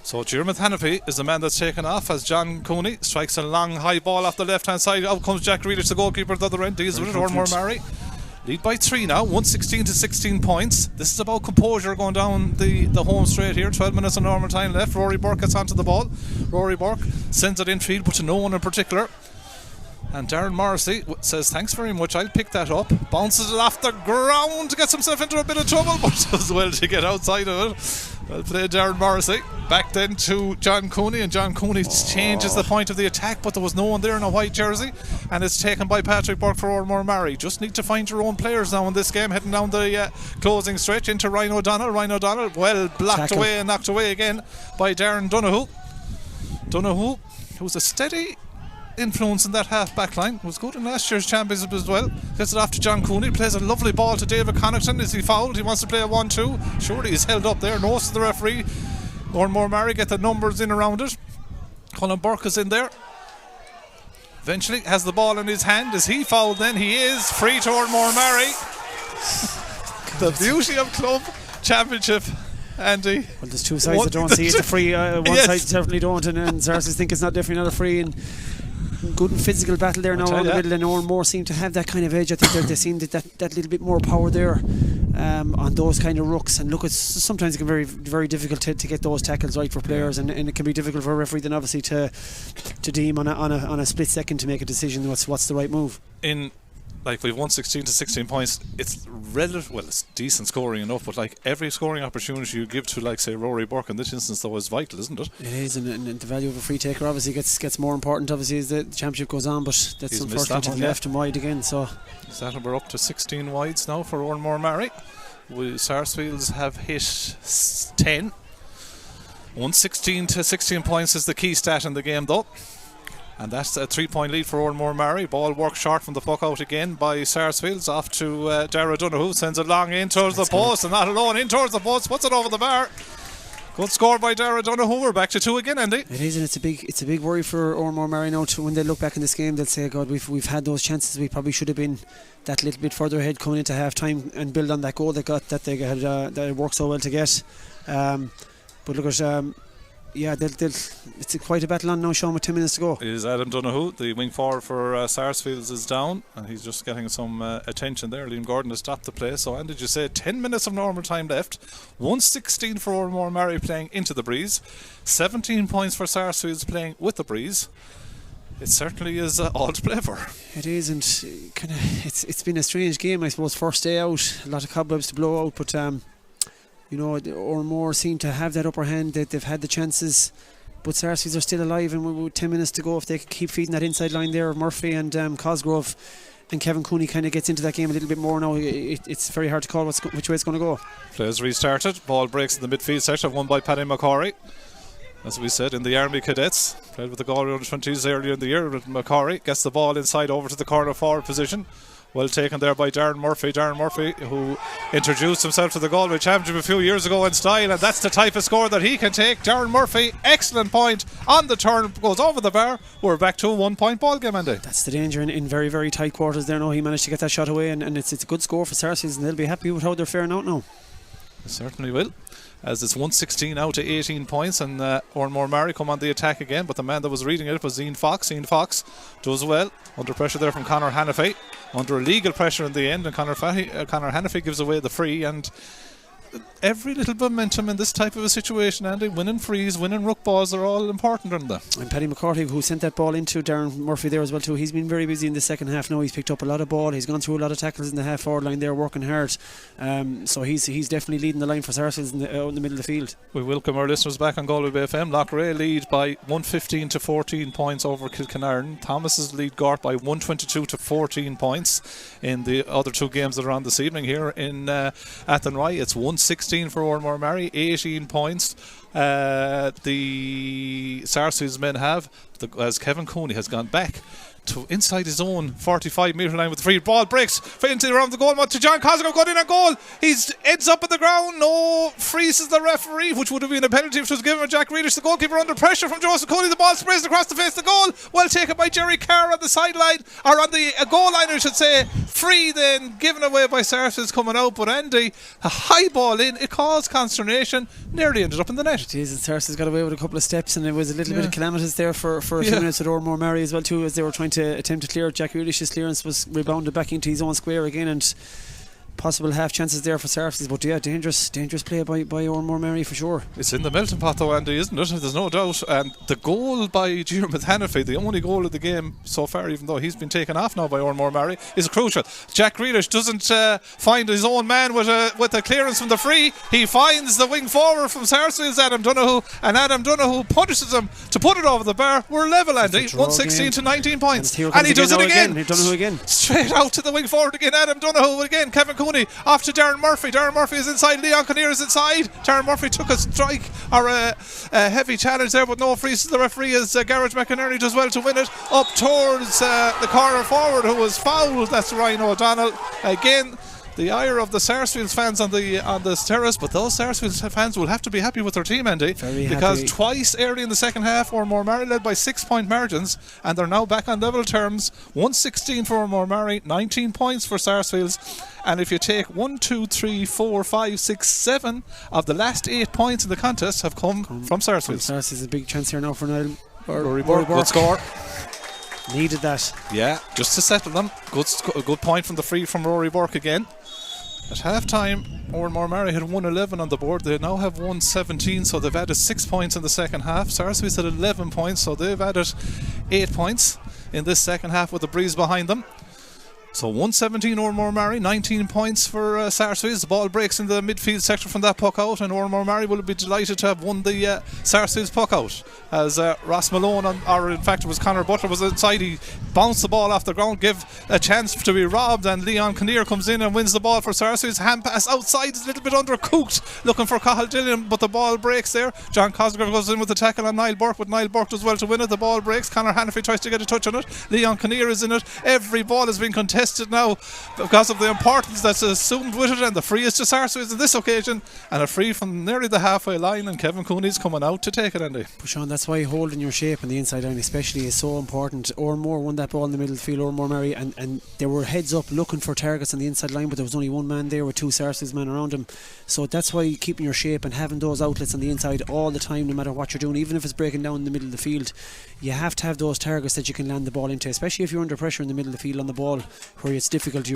So Jeremy Hannafy is the man that's taken off as John Cooney strikes a long high ball off the left hand side. Out comes Jack Grealish, the goalkeeper at the other end. Deals with it. Oranmore Maree lead by 3 now, 116 to 16 points. This is about composure going down the home straight here. 12 minutes of normal time left. Rory Burke gets onto the ball. Rory Burke sends it infield, but to no one in particular. And Darren Morrissey says, thanks very much, I'll pick that up. Bounces it off the ground, gets himself into a bit of trouble, but does well to get outside of it. Well played, Darren Morrissey. Back then to John Cooney, and John Cooney changes the point of the attack, but there was no one there in a white jersey, and it's taken by Patrick Burke for Oranmore Maree. Just need to find your own players now in this game, heading down the closing stretch into Ryan O'Donnell. Ryan O'Donnell, well blocked away and knocked away again by Darren Donoghue. Donoghue, who's a steady influence in that half back line, was good in last year's championship as well. Gets it off to John Cooney, plays a lovely ball to David Connaughton. Is he fouled? He wants to play a 1-2. Surely he's held up there, knows to the referee. Oranmore Maree get the numbers in around it. Colin Burke is in there. Eventually has the ball in his hand. Is he fouled then? He is. Free to Oranmore Maree. The beauty of club championship, Andy. Well, there's two sides that don't see it's a free. One side certainly don't, and Sarsfields think it's definitely not a free. And good and physical battle there now in the middle, and Oranmore seem to have that kind of edge. I think they seem that little bit more power there on those kind of rucks. And look, sometimes it can be very, very difficult to get those tackles right for players, and it can be difficult for a referee then obviously to deem on a split second to make a decision what's the right move. Like we've won 16 to 16 points. It's it's decent scoring enough, but like every scoring opportunity you give to, like, say, Rory Burke in this instance though is vital, isn't it? It is, and the value of a free taker obviously gets more important obviously as the championship goes on, but that's unfortunately to the left and wide again. So we're up to 16 wides now for Oranmore Maree. Sarsfields have hit 10. 116 to 16 points is the key stat in the game though. And that's a 3-point lead for Oranmore Maree. Ball worked short from the puck out again by Sarsfields. Off to Dara Donoghue. Sends it long in towards the post. And not alone, in towards the post. Puts it over the bar. Good score by Dara Donoghue. We're back to 2 again, Andy. It is, and it's a big worry for Oranmore Maree now. When they look back in this game, they'll say, God, we've had those chances. We probably should have been that little bit further ahead coming into half time and build on that goal they got, that they had that it worked so well to get. But look at it's quite a battle on now, Sean, with 10 minutes to go. It is Adam Donoghue, the wing forward for Sarsfields, is down, and he's just getting some attention there. Liam Gordon has stopped the play. So, and did you say 10 minutes of normal time left? 116 for Oranmore Maree playing into the breeze, 17 points for Sarsfields playing with the breeze. It certainly is all to play for. It is, and it's been a strange game, I suppose. First day out, a lot of cobwebs to blow out, but Oranmore seem to have that upper hand. They've had the chances, but Sarsfields are still alive, and with 10 minutes to go, if they keep feeding that inside line there of Murphy and Cosgrove, and Kevin Cooney kind of gets into that game a little bit more now, it's very hard to call which way it's going to go. Players restarted. Ball breaks in the midfield section, won by Paddy McCorry. As we said, in the Army Cadets, played with the Galway under-20s earlier in the year. But McCorry gets the ball inside over to the corner forward position. Well taken there by Darren Murphy. Darren Murphy, who introduced himself to the Galway Championship a few years ago in style, and that's the type of score that he can take. Darren Murphy, excellent point on the turn, goes over the bar. We're back to a 1-point ball game, Andy. That's the danger in very, very tight quarters there now. He managed to get that shot away, and it's a good score for Sarsfields, and they'll be happy with how they're faring out now. They certainly will, as it's 116 out to 18 points, and Oranmore Maree come on the attack again, but the man that was reading it was Ian Fox. Ian Fox does well, under pressure there from Conor Hannafy, under illegal pressure in the end, and Conor Hannafy gives away the free. And every little momentum in this type of a situation, Andy, winning frees, winning ruck balls are all important, aren't they? And Paddy McCarthy, who sent that ball into Darren Murphy there as well too, he's been very busy in the second half now. He's picked up a lot of ball, he's gone through a lot of tackles in the half forward line there, working hard. So he's definitely leading the line for Sarsfields in the middle of the field. We welcome our listeners back on Galway Bay FM. Loughrea lead by 115 to 14 points over Kilkenarn. Thomas's lead Gort by 122 to 14 points in the other two games that are on this evening here in Athenry. It's 116 for Oranmore Maree, 18 points. The Sarsfields men have, as Kevin Cooney has gone back to inside his own 45 metre line with the free ball, breaks into around the goal to John Cosgrove, got in on goal. He's ends up at the ground. No, freezes the referee, which would have been a penalty if it was given to Jack Reedish, the goalkeeper, under pressure from Joseph Cooney. The ball sprays across the face of the goal. Well taken by Jerry Carr on the sideline, or on the goal line I should say. Free then given away by Sarsfields coming out, but Andy, a high ball in, it caused consternation, nearly ended up in the net. Jeez, and Sarsfields got away with a couple of steps, and it was a little bit of calamitous there for a few minutes at Oranmore Maree as well too, as they were trying to attempt to clear it. Jack Reedish's clearance was rebounded back into his own square again, and possible half chances there for Sarsfields. But yeah, dangerous play by Oranmore Maree for sure. It's in the melting pot though, Andy, isn't it? There's no doubt. And the goal by Diarmuid Hannafy, the only goal of the game so far, even though he's been taken off now by Oranmore Maree, is crucial. Jack Reedish doesn't find his own man with a clearance from the free. He finds the wing forward from Sarsfields, Adam Donoghue, and Adam Donoghue punishes him to put it over the bar. We're level, Andy, 116 to 19 points, and he does it again. Donoghue again, straight out to the wing forward again. Adam Donoghue again. Kevin Cooney off to Darren Murphy. Darren Murphy is inside. Leon Kinnear is inside. Darren Murphy took a strike, or a heavy challenge there, but no frees. The referee as Garrett McInerney does well to win it up towards the corner forward, who was fouled. That's Ryan O'Donnell again. The ire of the Sarsfields fans on the terrace, but those Sarsfields fans will have to be happy with their team, Andy, because twice early in the second half Oranmore Maree led by 6-point margins, and they're now back on level terms. 116 for Oranmore Maree, 19 points for Sarsfields, and if you take 1, 2, 3, 4, 5, 6, 7 of the last 8 points in the contest have come from Sarsfields. Sarsfields, a big chance here now for Niall. Rory Burke, good score. Needed that. Yeah, just to settle them. Good point from the free from Rory Burke again. At half time, Oranmore Maree had 111 on the board. They now have 117, so they've added 6 points in the second half. Sarsfields had 11 points, so they've added 8 points in this second half with the breeze behind them. So 117 Oranmore Maree, 19 points for Sarsfields. The ball breaks in the midfield sector from that puck out, and Oranmore Maree will be delighted to have won the Sarsfields puck out, as Ross Malone, or in fact it was Conor Butler, was inside. He bounce the ball off the ground, give a chance to be robbed, and Leon Kinnear comes in and wins the ball for Sarsfields. Hand pass outside is a little bit undercooked, looking for Cathal Dillon, but the ball breaks there. John Cosgrove goes in with the tackle on Niall Burke, but Niall Burke does well to win it. The ball breaks. Conor Hannafy tries to get a touch on it. Leon Kinnear is in it. Every ball has been contested now because of the importance that's assumed with it, and the free is to Sarsfields on this occasion, and a free from nearly the halfway line, and Kevin Cooney's coming out to take it, Andy. But Sean, that's why holding your shape on the inside line especially is so important. Oranmore won that ball in the middle of the field, Oranmore Maree, and they were heads up looking for targets on the inside line, but there was only one man there with two Sarsfields men around him. So that's why keeping your shape and having those outlets on the inside all the time, no matter what you're doing, even if it's breaking down in the middle of the field, you have to have those targets that you can land the ball into, especially if you're under pressure in the middle of the field on the ball where it's difficult,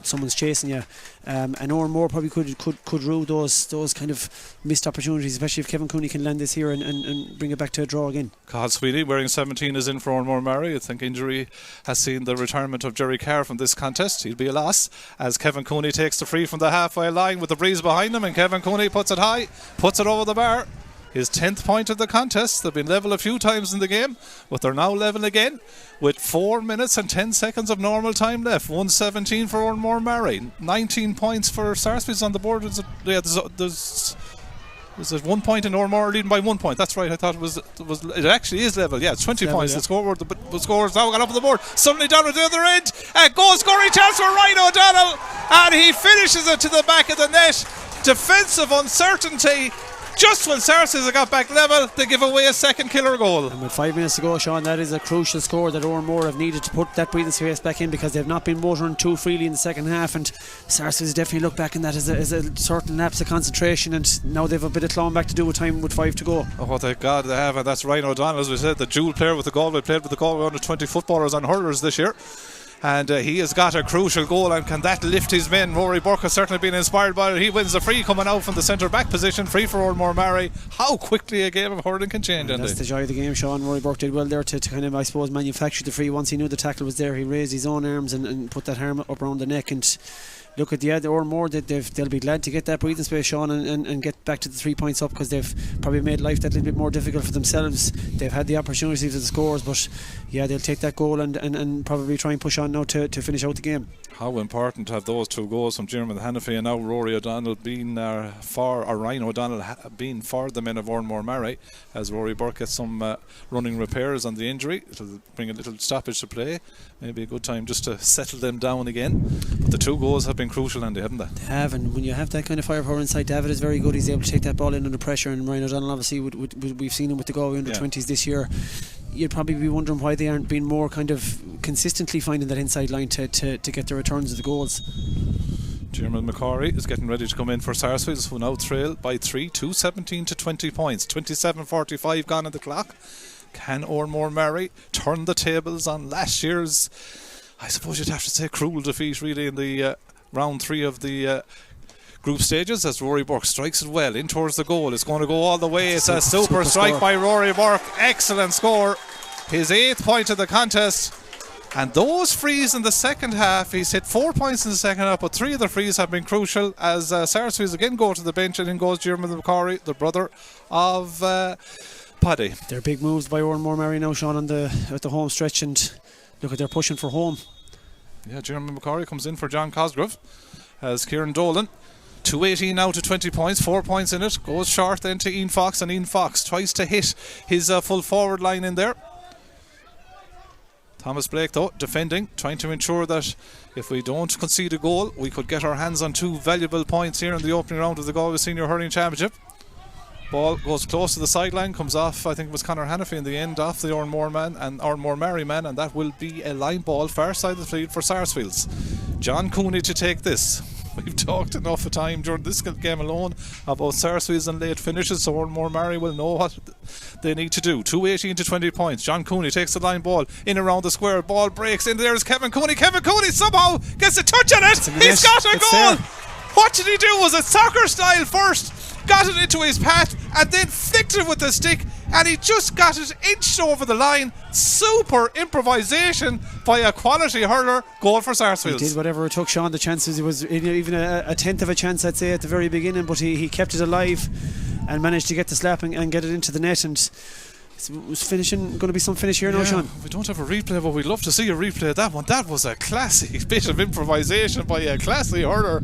someone's chasing you, and Oranmore probably could rule those kind of missed opportunities, especially if Kevin Cooney can land this here and bring it back to a draw again. Cathal Sweeney wearing 17 is in for Oranmore Maree. I think injury has seen the retirement of Jerry Carr from this contest. He'll be a loss as Kevin Cooney takes the free from the halfway line with the breeze behind him, and Kevin Cooney puts it high, puts it over the bar. His 10th point of the contest. They've been level a few times in the game, but they're now level again with 4 minutes and 10 seconds of normal time left. 117 for Oranmore Maree. 19 points for Sarsfields on the board. There's 1 point in Oranmore leading by 1 point. That's right. I thought it actually is level. Yeah, it's 20 points. Yeah. The scorer's now got up on the board. Suddenly down at the other end. Goal scoring chance for Ryan O'Donnell, and he finishes it to the back of the net. Defensive uncertainty. Just when Sarsfields got back level, they give away a second killer goal. And with 5 minutes to go, Sean, that is a crucial score that Oranmore have needed to put that breathing space back in, because they've not been motoring too freely in the second half, and Sarsfields definitely look back in that as a certain lapse of concentration, and now they've a bit of clawing back to do with time with 5 to go. Oh, thank God they have, and that's Ryan O'Donnell, as we said, the dual player with the Galway, played with the Galway under 20 footballers and hurlers this year. And he has got a crucial goal, and can that lift his men? Rory Burke has certainly been inspired by it. He wins the free coming out from the centre back position, free for Oranmore Maree. How quickly a game of hurling can change, Andy. That's the joy of the game, Sean. Rory Burke did well there to kind of, I suppose, manufacture the free. Once he knew the tackle was there, he raised his own arms and put that arm up around the neck, and look at the Oranmore, they'll be glad to get that breathing space, Sean, and get back to the 3 points up, because they've probably made life that little bit more difficult for themselves. They've had the opportunities of the scores, but yeah, they'll take that goal and probably try and push on now to finish out the game. How important have those 2 goals from Jeremy Hannafy and now Rory O'Donnell been or Ryan O'Donnell been for the men of Oranmore Maree, as Rory Burke gets some running repairs on the injury. It'll bring a little stoppage to play, maybe a good time just to settle them down again. But the 2 goals have been crucial, Andy, haven't they? They have, and when you have that kind of firepower inside, David is very good. He's able to take that ball in under pressure, and Ryan O'Donnell, obviously, we've seen him with the Galway under 20s this year. You'd probably be wondering why they aren't being more kind of consistently finding that inside line to get the returns of the goals. Jeremy McCorry is getting ready to come in for Sarsfields, who now trail by 3, 17 to 20 points. 27:45 gone on the clock. Can Oranmore Maree turn the tables on last year's, I suppose you'd have to say, cruel defeat really in the round 3 of the group stages, as Rory Burke strikes it well in towards the goal? It's going to go all the way. It's a super strike by Rory Burke. Excellent score. His 8th point of the contest. And those frees in the second half, he's hit 4 points in the second half, but 3 of the frees have been crucial, as Sarsfields again go to the bench, and in goes Jeremy McCorry, the brother of Paddy. They're big moves by Oranmore Maree now, Sean, at the home stretch, and look at, they're pushing for home. Yeah, Jeremy McCorry comes in for John Cosgrove as Kieran Dolan. 218 now to 20 points, 4 points in it. Goes short then to Ian Fox, and Ian Fox tries to hit his full forward line in there. Thomas Blake, though, defending, trying to ensure that if we don't concede a goal, we could get our hands on 2 valuable points here in the opening round of the Galway Senior Hurling Championship. Ball goes close to the sideline, comes off, I think it was Conor Hannafy in the end, off the Oranmore Maree man, and that will be a line ball far side of the field for Sarsfields. John Cooney to take this. We've talked enough of time during this game alone about Sarsfields and late finishes, so Oranmore Maree will know what they need to do. 218 to 20 points. John Cooney takes the line ball in around the square. Ball breaks in. There's Kevin Cooney. Kevin Cooney somehow gets a touch on it. He's got a goal. There. What did he do? Was it soccer style first? Got it into his path and then flicked it with the stick, and he just got it inched over the line. Super improvisation by a quality hurler. Goal for Sarsfields. He did whatever it took, Sean. The chances, it was even a tenth of a chance, I'd say, at the very beginning, but he kept it alive and managed to get the slap and get it into the net. And Was finishing going to be some finish here now, Sean? We don't have a replay, but we'd love to see a replay of that one. That was a classy bit of improvisation by a classy hurler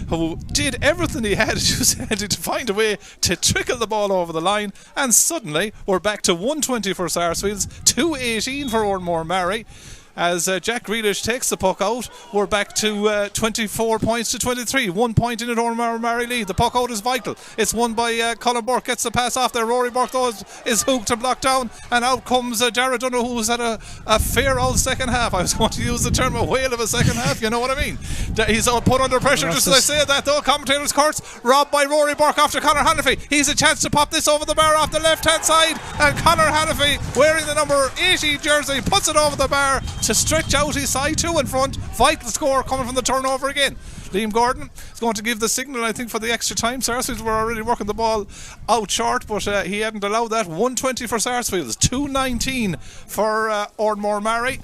who did everything he had to find a way to trickle the ball over the line, and suddenly we're back to 120 for Sarsfields, 218 for Oranmore Maree. As Jack Grealish takes the puck out, we're back to 24 points to 23. 1 point in it, Oranmore Maree lead. The puck out is vital. It's won by Colin Burke, gets the pass off there. Rory Burke though is hooked and blocked down, and out comes Jared Dunno, who's had a fair old second half. I was going to use the term a whale of a second half, you know what I mean. He's put under pressure just as I say that though. Commentator's courts, robbed by Rory Burke after Conor Hannafy. He's a chance to pop this over the bar off the left hand side, and Conor Hannafy, wearing the number 80 jersey, puts it over the bar to stretch out his side two in front. Vital score coming from the turnover again. Liam Gordon is going to give the signal, I think, for the extra time. Sarsfields were already working the ball out short, but he hadn't allowed that. 120 for Sarsfields, 219 for Oranmore Maree.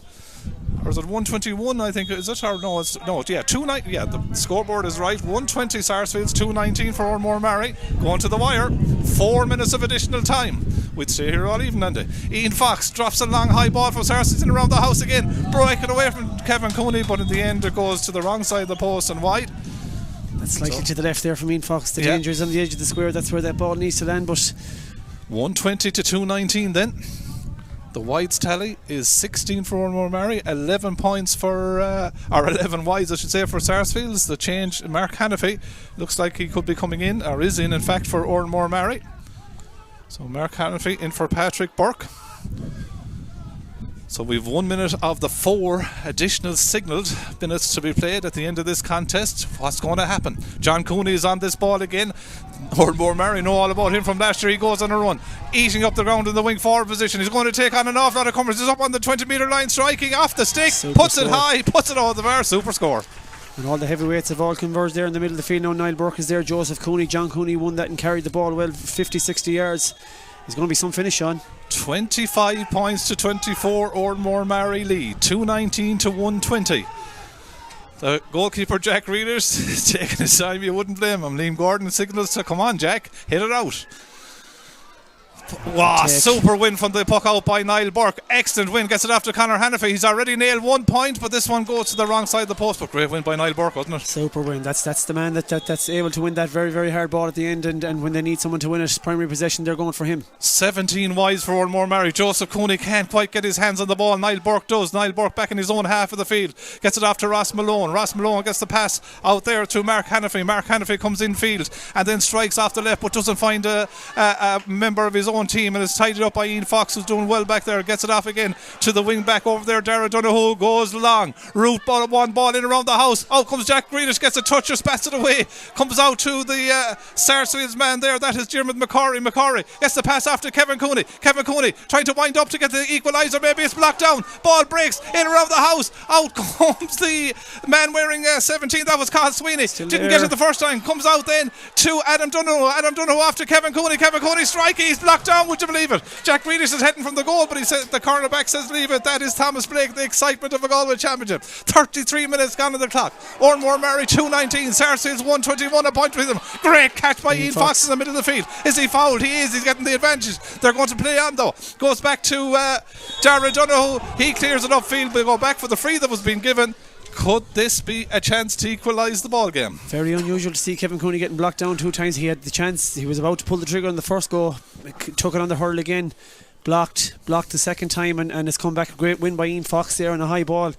Or is it 121, I think? Is it? Or no, yeah, 290. Yeah, the scoreboard is right. 120 Sarsfields, 219 for Oranmore Maree. Going to the wire. 4 minutes of additional time. We'd stay here all evening, Andy. Ian Fox drops a long high ball for Sarsfields and around the house again. Breaking away from Kevin Cooney, but in the end it goes to the wrong side of the post and wide. That's slightly to the left there from Ian Fox. The danger is on the edge of the square. That's where that ball needs to land. But 120 to 219 then. The wides tally is 16 for Oranmore Maree, 11 points for, or 11 wides I should say, for Sarsfields. The change, Mark Hannafy looks like he could be coming in, or is in fact, for Oranmore Maree. So Mark Hannafy in for Patrick Burke. So we've 1 minute of the 4 additional signalled minutes to be played at the end of this contest. What's going to happen? John Cooney is on this ball again. Oranmore Maree know all about him from last year. He goes on a run, eating up the ground in the wing forward position. He's going to take on an awful lot of comers. He's up on the 20 metre line, striking off the stick, puts it high, puts it over the bar. Super score. And all the heavyweights have all converged there in the middle of the field now. Niall Burke is there, Joseph Cooney, John Cooney won that and carried the ball well, 50-60 yards. There's going to be some finish, Sean. 25 points to 24, Oranmore Maree lead, 219 to 120. The goalkeeper Jack Grealish is taking his time, you wouldn't blame him. Liam Gordon signals to come on Jack, hit it out. Wow, super win from the puck out by Niall Burke. Excellent win, gets it after Conor Hannafy. He's already nailed 1 point, but this one goes to the wrong side of the post. But great win by Niall Burke, wasn't it? Super win. That's the man that's able to win that very, very hard ball at the end, and when they need someone to win it, primary possession, they're going for him. 17 wides for Oranmore Maree. Joseph Cooney can't quite get his hands on the ball. Niall Burke does. Niall Burke back in his own half of the field. Gets it off to Ross Malone. Ross Malone gets the pass out there to Mark Hannafy. Mark Hannafy comes in field and then strikes off the left, but doesn't find a member of his own team, and is tied up by Ian Fox, who's doing well back there. Gets it off again to the wing back over there. Darragh Donoghue goes long, route ball, one ball in around the house. Out comes Jack Grealish, gets a touch, just passes it away, comes out to the Sarsfields man there. That is Diarmuid McCorry gets the pass after Kevin Cooney trying to wind up to get the equaliser. Maybe it's blocked down, ball breaks in around the house. Out comes the man wearing 17, that was Cathal Sweeney. Didn't get it the first time, comes out then to Adam Donoghue after Kevin Cooney striking, he's blocked down, would you believe it? Jack Grealish is heading from the goal, but he said the cornerback says leave it. That is Thomas Blake, the excitement of a Galway championship. 33 minutes gone on the clock. Oranmore Maree 219, Sarsfields 121, a point with them. Great catch by Ian Fox in the middle of the field. Is he fouled? He is. He's getting the advantage. They're going to play on though. Goes back to Darragh Donoghue. He clears it upfield. They go back for the free that was being given. Could this be a chance to equalise the ball game? Very unusual to see Kevin Cooney getting blocked down 2 times. He had the chance. He was about to pull the trigger on the first go, took it on the hurl again, blocked the second time, and it's come back. A great win by Ian Fox there on a high ball.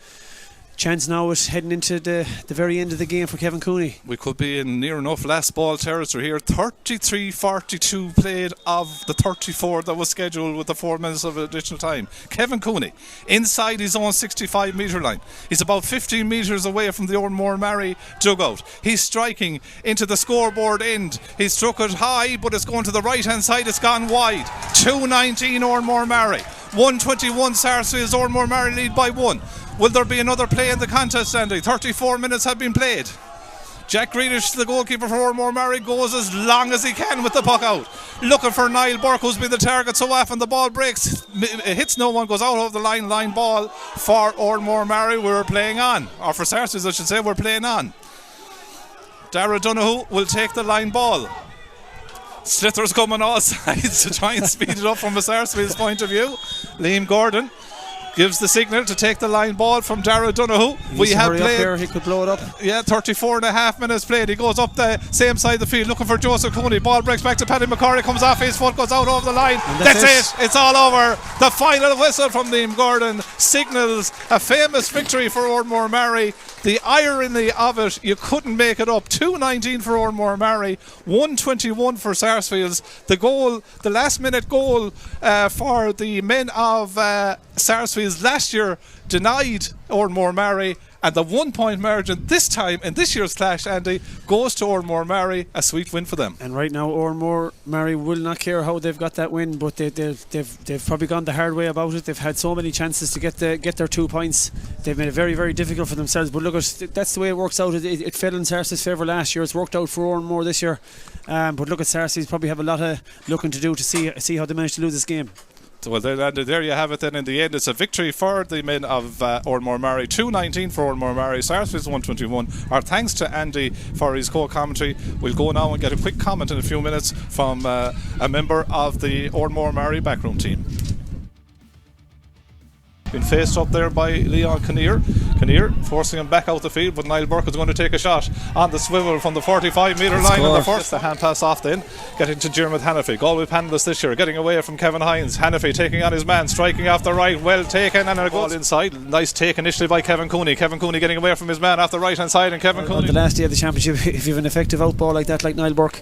Chance now is heading into the very end of the game for Kevin Cooney. We could be in near enough last ball territory here. 33-42 played of the 34 that was scheduled with the 4 minutes of additional time. Kevin Cooney inside his own 65 metre line. He's about 15 metres away from the Oranmore Maree dugout. He's striking into the scoreboard end. He struck it high, but it's going to the right hand side. It's gone wide. 219 Oranmore Maree, 121 Sarsfields. Oranmore Maree lead by 1. Will there be another play in the contest, Andy? 34 minutes have been played. Jack Grealish, the goalkeeper for Oranmore Maree, goes as long as he can with the puck out, looking for Niall Burke, who's been the target so often. The ball breaks, it hits no one, goes out of the line ball for Oranmore Maree. We're playing on, or for Sarsfields I should say, we're playing on. Darragh Donoghue will take the line ball. Slithers coming all sides to try and speed it up from a Sarsfields point of view. Liam Gordon gives the signal to take the line ball from Darragh Donoghue. We have played here, he could blow it up. Yeah, 34 and a half minutes played. He goes up the same side of the field looking for Joseph Cooney. Ball breaks back to Paddy McCorry, comes off his foot, goes out over the line. That's it. It's all over. The final whistle from Liam Gordon signals a famous victory for Oranmore Maree. The irony of it, you couldn't make it up. 2:19 for Oranmore Maree, 1:21 for Sarsfields. The goal, the last minute goal for the men of Sarsfields last year denied Oranmore Maree, and the 1 point margin this time in this year's clash, Andy, goes to Oranmore Maree. A sweet win for them. And right now Oranmore Maree will not care how they've got that win, but they've probably gone the hard way about it. They've had so many chances to get their 2 points. They've made it very, very difficult for themselves, but look, that's the way it works out. It fell in Sarsfields' favour last year. It's worked out for Oranmore this year, but look at Sarsfields probably have a lot of looking to do to see how they manage to lose this game. Well, there you have it then. In the end, it's a victory for the men of Oranmore Maree. 2:19 for Oranmore Maree. Sarsfields 1:21. Our thanks to Andy for his co-commentary. We'll go now and get a quick comment in a few minutes from a member of the Oranmore Maree backroom team. Been faced up there by Leon Kinnear forcing him back out the field, but Niall Burke is going to take a shot on the swivel from the 45-metre line in the first. The hand pass off then, getting to Diarmuid Hannafy, Galway panellist this year, getting away from Kevin Hines. Hannafy taking on his man, striking off the right, well taken, and a goal inside. Nice take initially by Kevin Cooney. Kevin Cooney getting away from his man off the right hand side, and Kevin Cooney. On the last day of the championship, if you have an effective outball like that, like Niall Burke,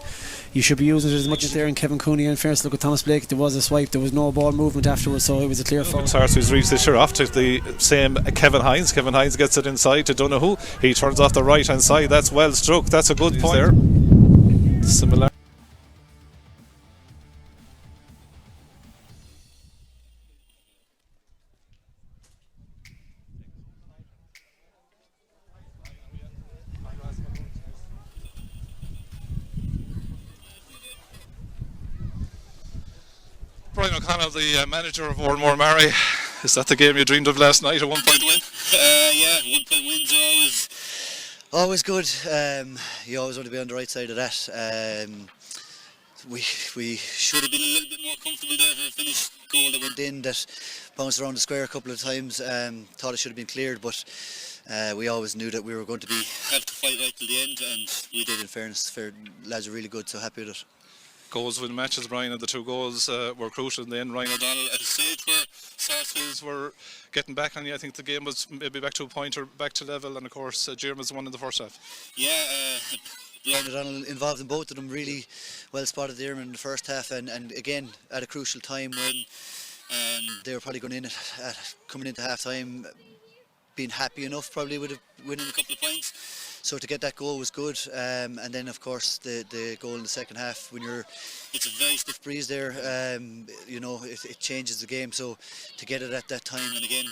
you should be using it as much as there. And Kevin Cooney, in fairness, look at Thomas Blake, there was a swipe, there was no ball movement afterwards, so it was a clear foul. Sarsfields reached this year off to the same Kevin Hines. Kevin Hines gets it inside to Donoghue. He turns off the right hand side. That's well struck. That's a good point there. Similar. Brian O'Connell, the manager of Oranmore Maree. Is that the game you dreamed of last night, a 1 point win? Yeah, 1 point wins are always good. You always want to be on the right side of that. We should have been a little bit more comfortable there for a finished goal that went in, that bounced around the square a couple of times. Thought it should have been cleared, but we always knew that we were going to have to fight right till the end, and we did. In fairness, lads are really good, so happy with it. Goals win matches, Brian, and the 2 goals were crucial in the end. Ryan O'Donnell at a stage where Sarsfields were getting back on you. I think the game was maybe back to a point or back to level, and of course Diarmuid's won in the first half. Yeah, Ryan O'Donnell involved in both of them, really well spotted there in the first half, and again at a crucial time when they were probably going in coming into half time being happy enough probably with winning a couple of points. So to get that goal was good, and then of course the goal in the second half, when it's a very stiff breeze there, it changes the game. So to get it at that time, and again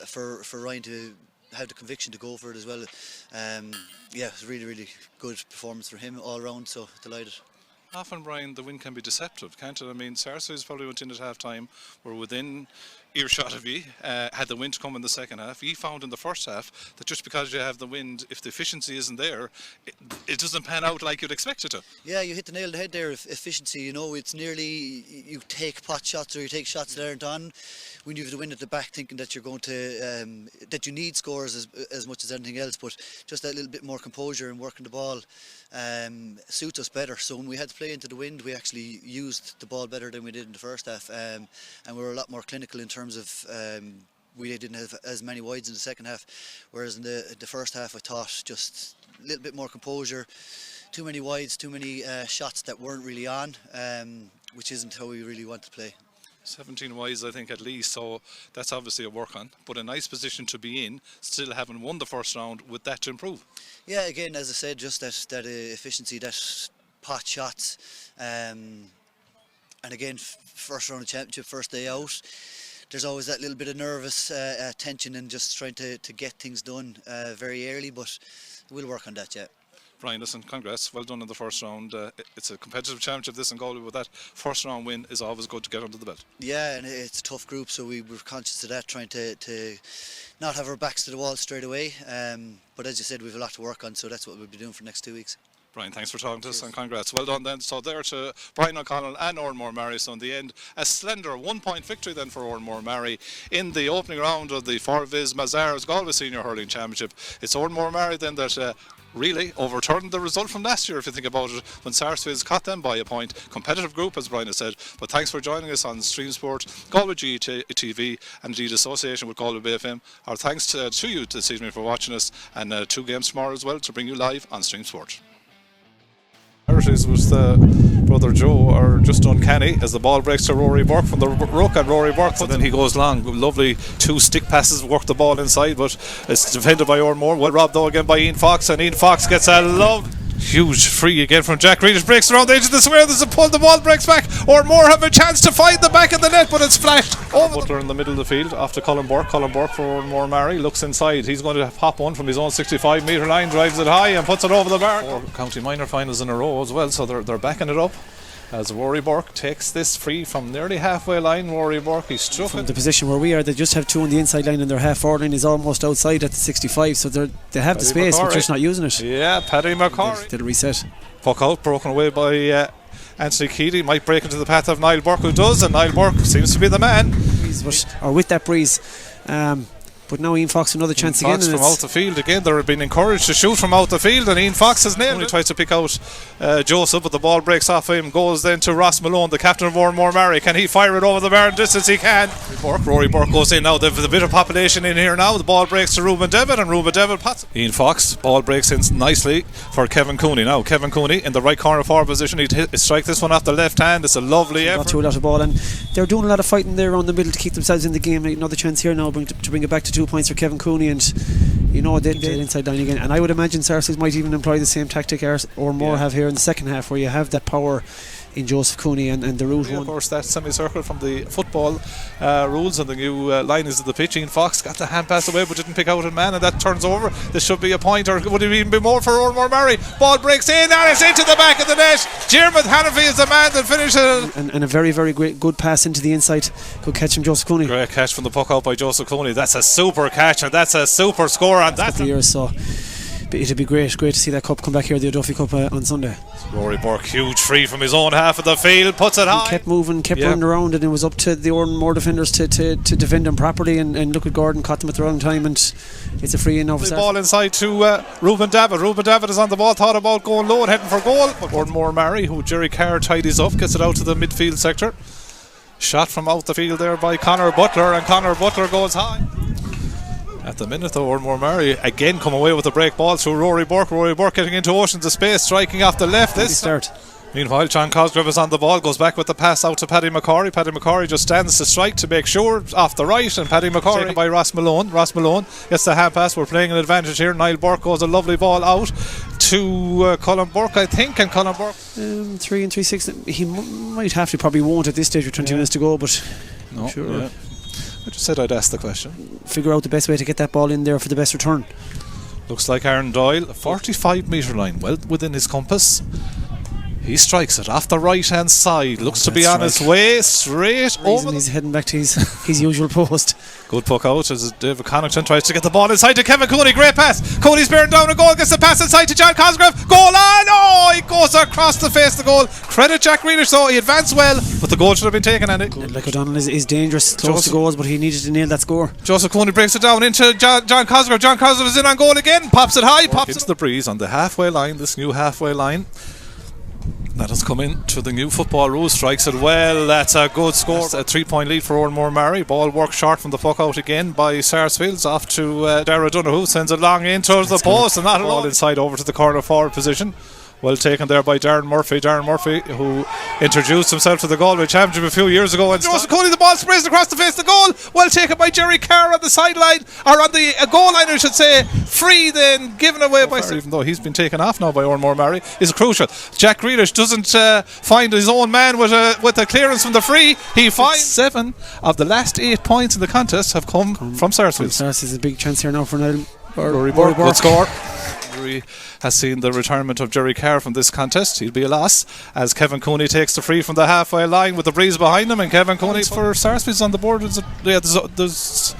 for Ryan to have the conviction to go for it as well, it was really, really good performance for him all round. So delighted. Often, Brian, the win can be deceptive, can't it? I mean, Sarsfields probably went in at half time, were within earshot of you, had the wind come in the second half. He found in the first half that just because you have the wind, if the efficiency isn't there, it doesn't pan out like you'd expect it to. Yeah, you hit the nail on the head there. Efficiency, it's nearly you take pot shots or you take shots that aren't on when you have the wind at the back, thinking that you're going to that you need scores as much as anything else, but just that little bit more composure and working the ball suits us better. So when we had to play into the wind, we actually used the ball better than we did in the first half, and we were a lot more clinical in terms of we didn't have as many wides in the second half, whereas in the first half I thought just a little bit more composure, too many wides, too many shots that weren't really on, which isn't how we really want to play. 17 wides, I think, at least, so that's obviously a work on, but a nice position to be in, still having won the first round with that to improve. Yeah, again, as I said, just that efficiency, that pot shots, and again, first round of championship, first day out, there's always that little bit of nervous tension and just trying to get things done very early, but we'll work on that, yeah. Brian, listen, congrats, well done in the first round. It's a competitive championship, this in Galway, but that first round win is always good to get under the belt. Yeah, and it's a tough group, so we were conscious of that, trying to not have our backs to the wall straight away, but as you said, we've a lot to work on, so that's what we'll be doing for the next 2 weeks. Brian, thanks for talking to us and congrats. Well done then. So there to Brian O'Connell and Oranmore Maree. So in the end, a slender 1-point victory then for Oranmore Maree in the opening round of the Forvis Mazars Galway Senior Hurling Championship. It's Oranmore Maree then that really overturned the result from last year, if you think about it, when Sarsfields caught them by a point. Competitive group, as Brian has said. But thanks for joining us on Stream Sport, Galway GTV, and indeed association with Galway BFM. Our thanks to you this evening for watching us, and 2 games tomorrow as well to bring you live on Stream Sport. Was brother Joe are just uncanny as the ball breaks to Rory Burke from the ruck, and Rory Burke, and then he goes long. Lovely 2 stick passes, work the ball inside, but it's defended by Oranmore. Well robbed though again by Ian Fox, and Ian Fox gets a huge free again from Jack Grealish, breaks around the edge of the square. There's a pull, the ball breaks back. Oranmore have a chance to find the back of the net, but it's flashed over. Butler in the middle of the field off to Colin Burke. Colin Burke for Oranmore Maree looks inside. He's going to pop one from his own 65-metre line, drives it high and puts it over the bar. 4 county minor finals in a row as well, so they're backing it up. As Rory Burke takes this free from nearly halfway line. Rory Burke, he's struck from it. The position where we are, they just have 2 on the inside line, and their half forward line is almost outside at the 65, so they have the space, but just not using it. Yeah, Paddy McCorry. They'll reset. Puck out, broken away by Anthony Keady. Might break into the path of Niall Burke, who does, and Niall Burke seems to be the man. Or with that breeze. But now Ian Fox another chance Fox again. From out the field again. They're being encouraged to shoot from out the field, and Ian Fox has nailed it. He tries to pick out Joseph, but the ball breaks off him. Goes then to Ross Malone, the captain of Oranmore Maree. Can he fire it over the bar in distance? He can. Rory Burke goes in now. They've a bit of population in here now. The ball breaks to Ruben Devitt, and Ruben Devitt pots. Ian Fox, ball breaks in nicely for Kevin Cooney. Now Kevin Cooney in the right corner forward position. He'd strike this one off the left hand. It's a lovely effort. Got to a lot of ball, and they're doing a lot of fighting there around the middle to keep themselves in the game. Another chance here now to bring it back to 2 points for Kevin Cooney, and they're inside line again. And I would imagine Sarsfields might even employ the same tactic or more have here in the second half, where you have that power in Joseph Cooney and the route one. Of course, that semicircle from the football rules and the new line is of the pitch. Ian Fox got the hand pass away but didn't pick out a man, and that turns over. This should be a point, or would it even be more for Oranmore Maree? Ball breaks in, and it's into the back of the net. Jeremy Hannafy is the man that finishes it. And a very, very good pass into the inside. Good catch from Joseph Cooney. Great catch from the puck out by Joseph Cooney. That's a super catch, and that's a super score. And that's so it'd be great to see that cup come back here, the Duffy Cup on Sunday. Rory Burke, huge free from his own half of the field, puts it high. He kept moving, running around, and it was up to the Oranmore defenders to defend him properly, and look at Gordon, caught them at the wrong time, and it's a free in over. The ball inside to Ruben Davitt. Ruben Davitt is on the ball, thought about going low and heading for goal, but Oranmore Maree, who Jerry Carr tidies up, gets it out to the midfield sector. Shot from out the field there by Conor Butler, and Conor Butler goes high. At the minute though, Oranmore Maree again come away with a break ball through Rory Burke. Rory Burke getting into oceans of space, striking off the left. This start. Meanwhile, John Cosgrove is on the ball, goes back with the pass out to Paddy McCorry. Paddy McCorry just stands to strike to make sure off the right, and Paddy McCorry taken by Ross Malone. Ross Malone gets the hand pass. We're playing an advantage here. Niall Burke goes a lovely ball out to Colin Burke, I think, and Colin Burke 3 and 3-6. He might have to, probably won't at this stage with 20 minutes to go, but no, I'm sure. Yeah. I just said I'd ask the question. Figure out the best way to get that ball in there for the best return. Looks like Aaron Doyle, 45-metre line, well within his compass. He strikes it off the right hand side. Looks to be on his way straight over. He's heading back to his usual post. Good puck out as David Connaughton tries to get the ball inside to Kevin Cooney. Great pass. Cooney's bearing down a goal. Gets the pass inside to John Cosgrove. Goal on. Oh, he goes across the face of the goal. Credit Jack Grealish though. He advanced well, but the goal should have been taken, Andy. Like O'Donnell is dangerous, close to goals, but he needed to nail that score. Joseph Cooney breaks it down into John Cosgrove. John Cosgrove is in on goal again. Pops it high. Pops into the breeze on the halfway line. This new halfway line. That has come in to the new football rules. Strikes it well. That's a good score. That's a 3-point lead for Oranmore Maree. Ball works short from the puck out again by Sarsfields. Off to Dara Donoghue. Sends it long in towards the post, and that ball inside over to the corner forward position. Well taken there by Darren Murphy. Darren Murphy, who introduced himself to the Galway Championship a few years ago. And Joseph Cooney, the ball sprays across the face of the goal. Well taken by Jerry Carr on the sideline, or on the goal line, I should say. Free then given away by. Even though he's been taken off now by Oranmore Maree, is crucial. Jack Grealish doesn't find his own man with a clearance from the free. He finds 7 of the last 8 points in the contest have come from Sarsfields. Sarsfields is a big chance here now for Rory Burke. Good score. Has seen the retirement of Jerry Carr from this contest. He'll be a loss as Kevin Cooney takes the free from the halfway line with the breeze behind him, and Kevin Cooney for Sarsfields on the board. There's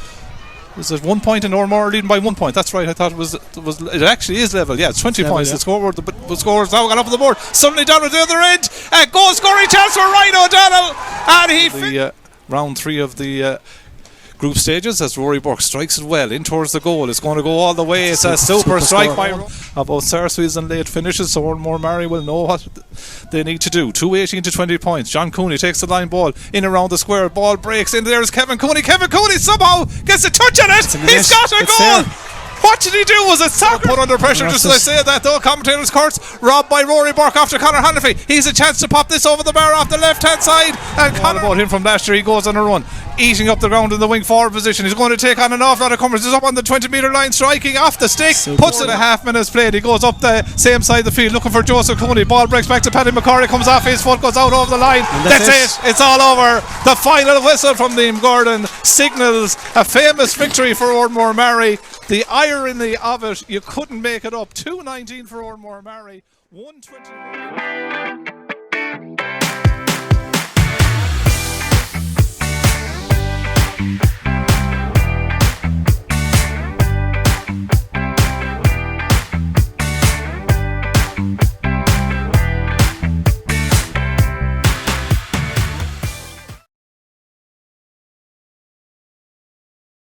Was it 1 point and Oranmore leading by 1 point? That's right. I thought it actually is level. Yeah, it's 20 points. Yeah. The scoreboard, the scorers now got up on the board. Suddenly down at the other end. Goal scoring chance for Ryan O'Donnell, and he round 3 of the group stages as Rory Burke strikes it well in towards the goal. It's going to go all the way. It's a super strike by both Sarsfields and late finishes, so Maree will know what they need to do. 2:18 to 20 points. John Cooney takes the line ball in around the square. Ball breaks in. There's Kevin Cooney. Kevin Cooney somehow gets a touch on it. He's got a goal. There. What did he do? Was it soccer? Put under pressure, just as I say that though. Commentators' courts robbed by Rory Burke after Conor Hanafy. He's a chance to pop this over the bar off the left hand side, and Conor about him from last year. He goes on a run, eating up the ground in the wing forward position. He's going to take on an awful lot of comers. He's up on the 20-metre line, striking off the stick, puts it a half minute's played. He goes up the same side of the field looking for Joseph Cooney. Ball breaks back to Paddy McCorry, comes off his foot, goes out over the line. That's it. It's all over. The final whistle from Liam Gordon signals a famous victory for Oranmore Maree. The irony of it, you couldn't make it up. 2:19 for Oranmore Maree, 1:21.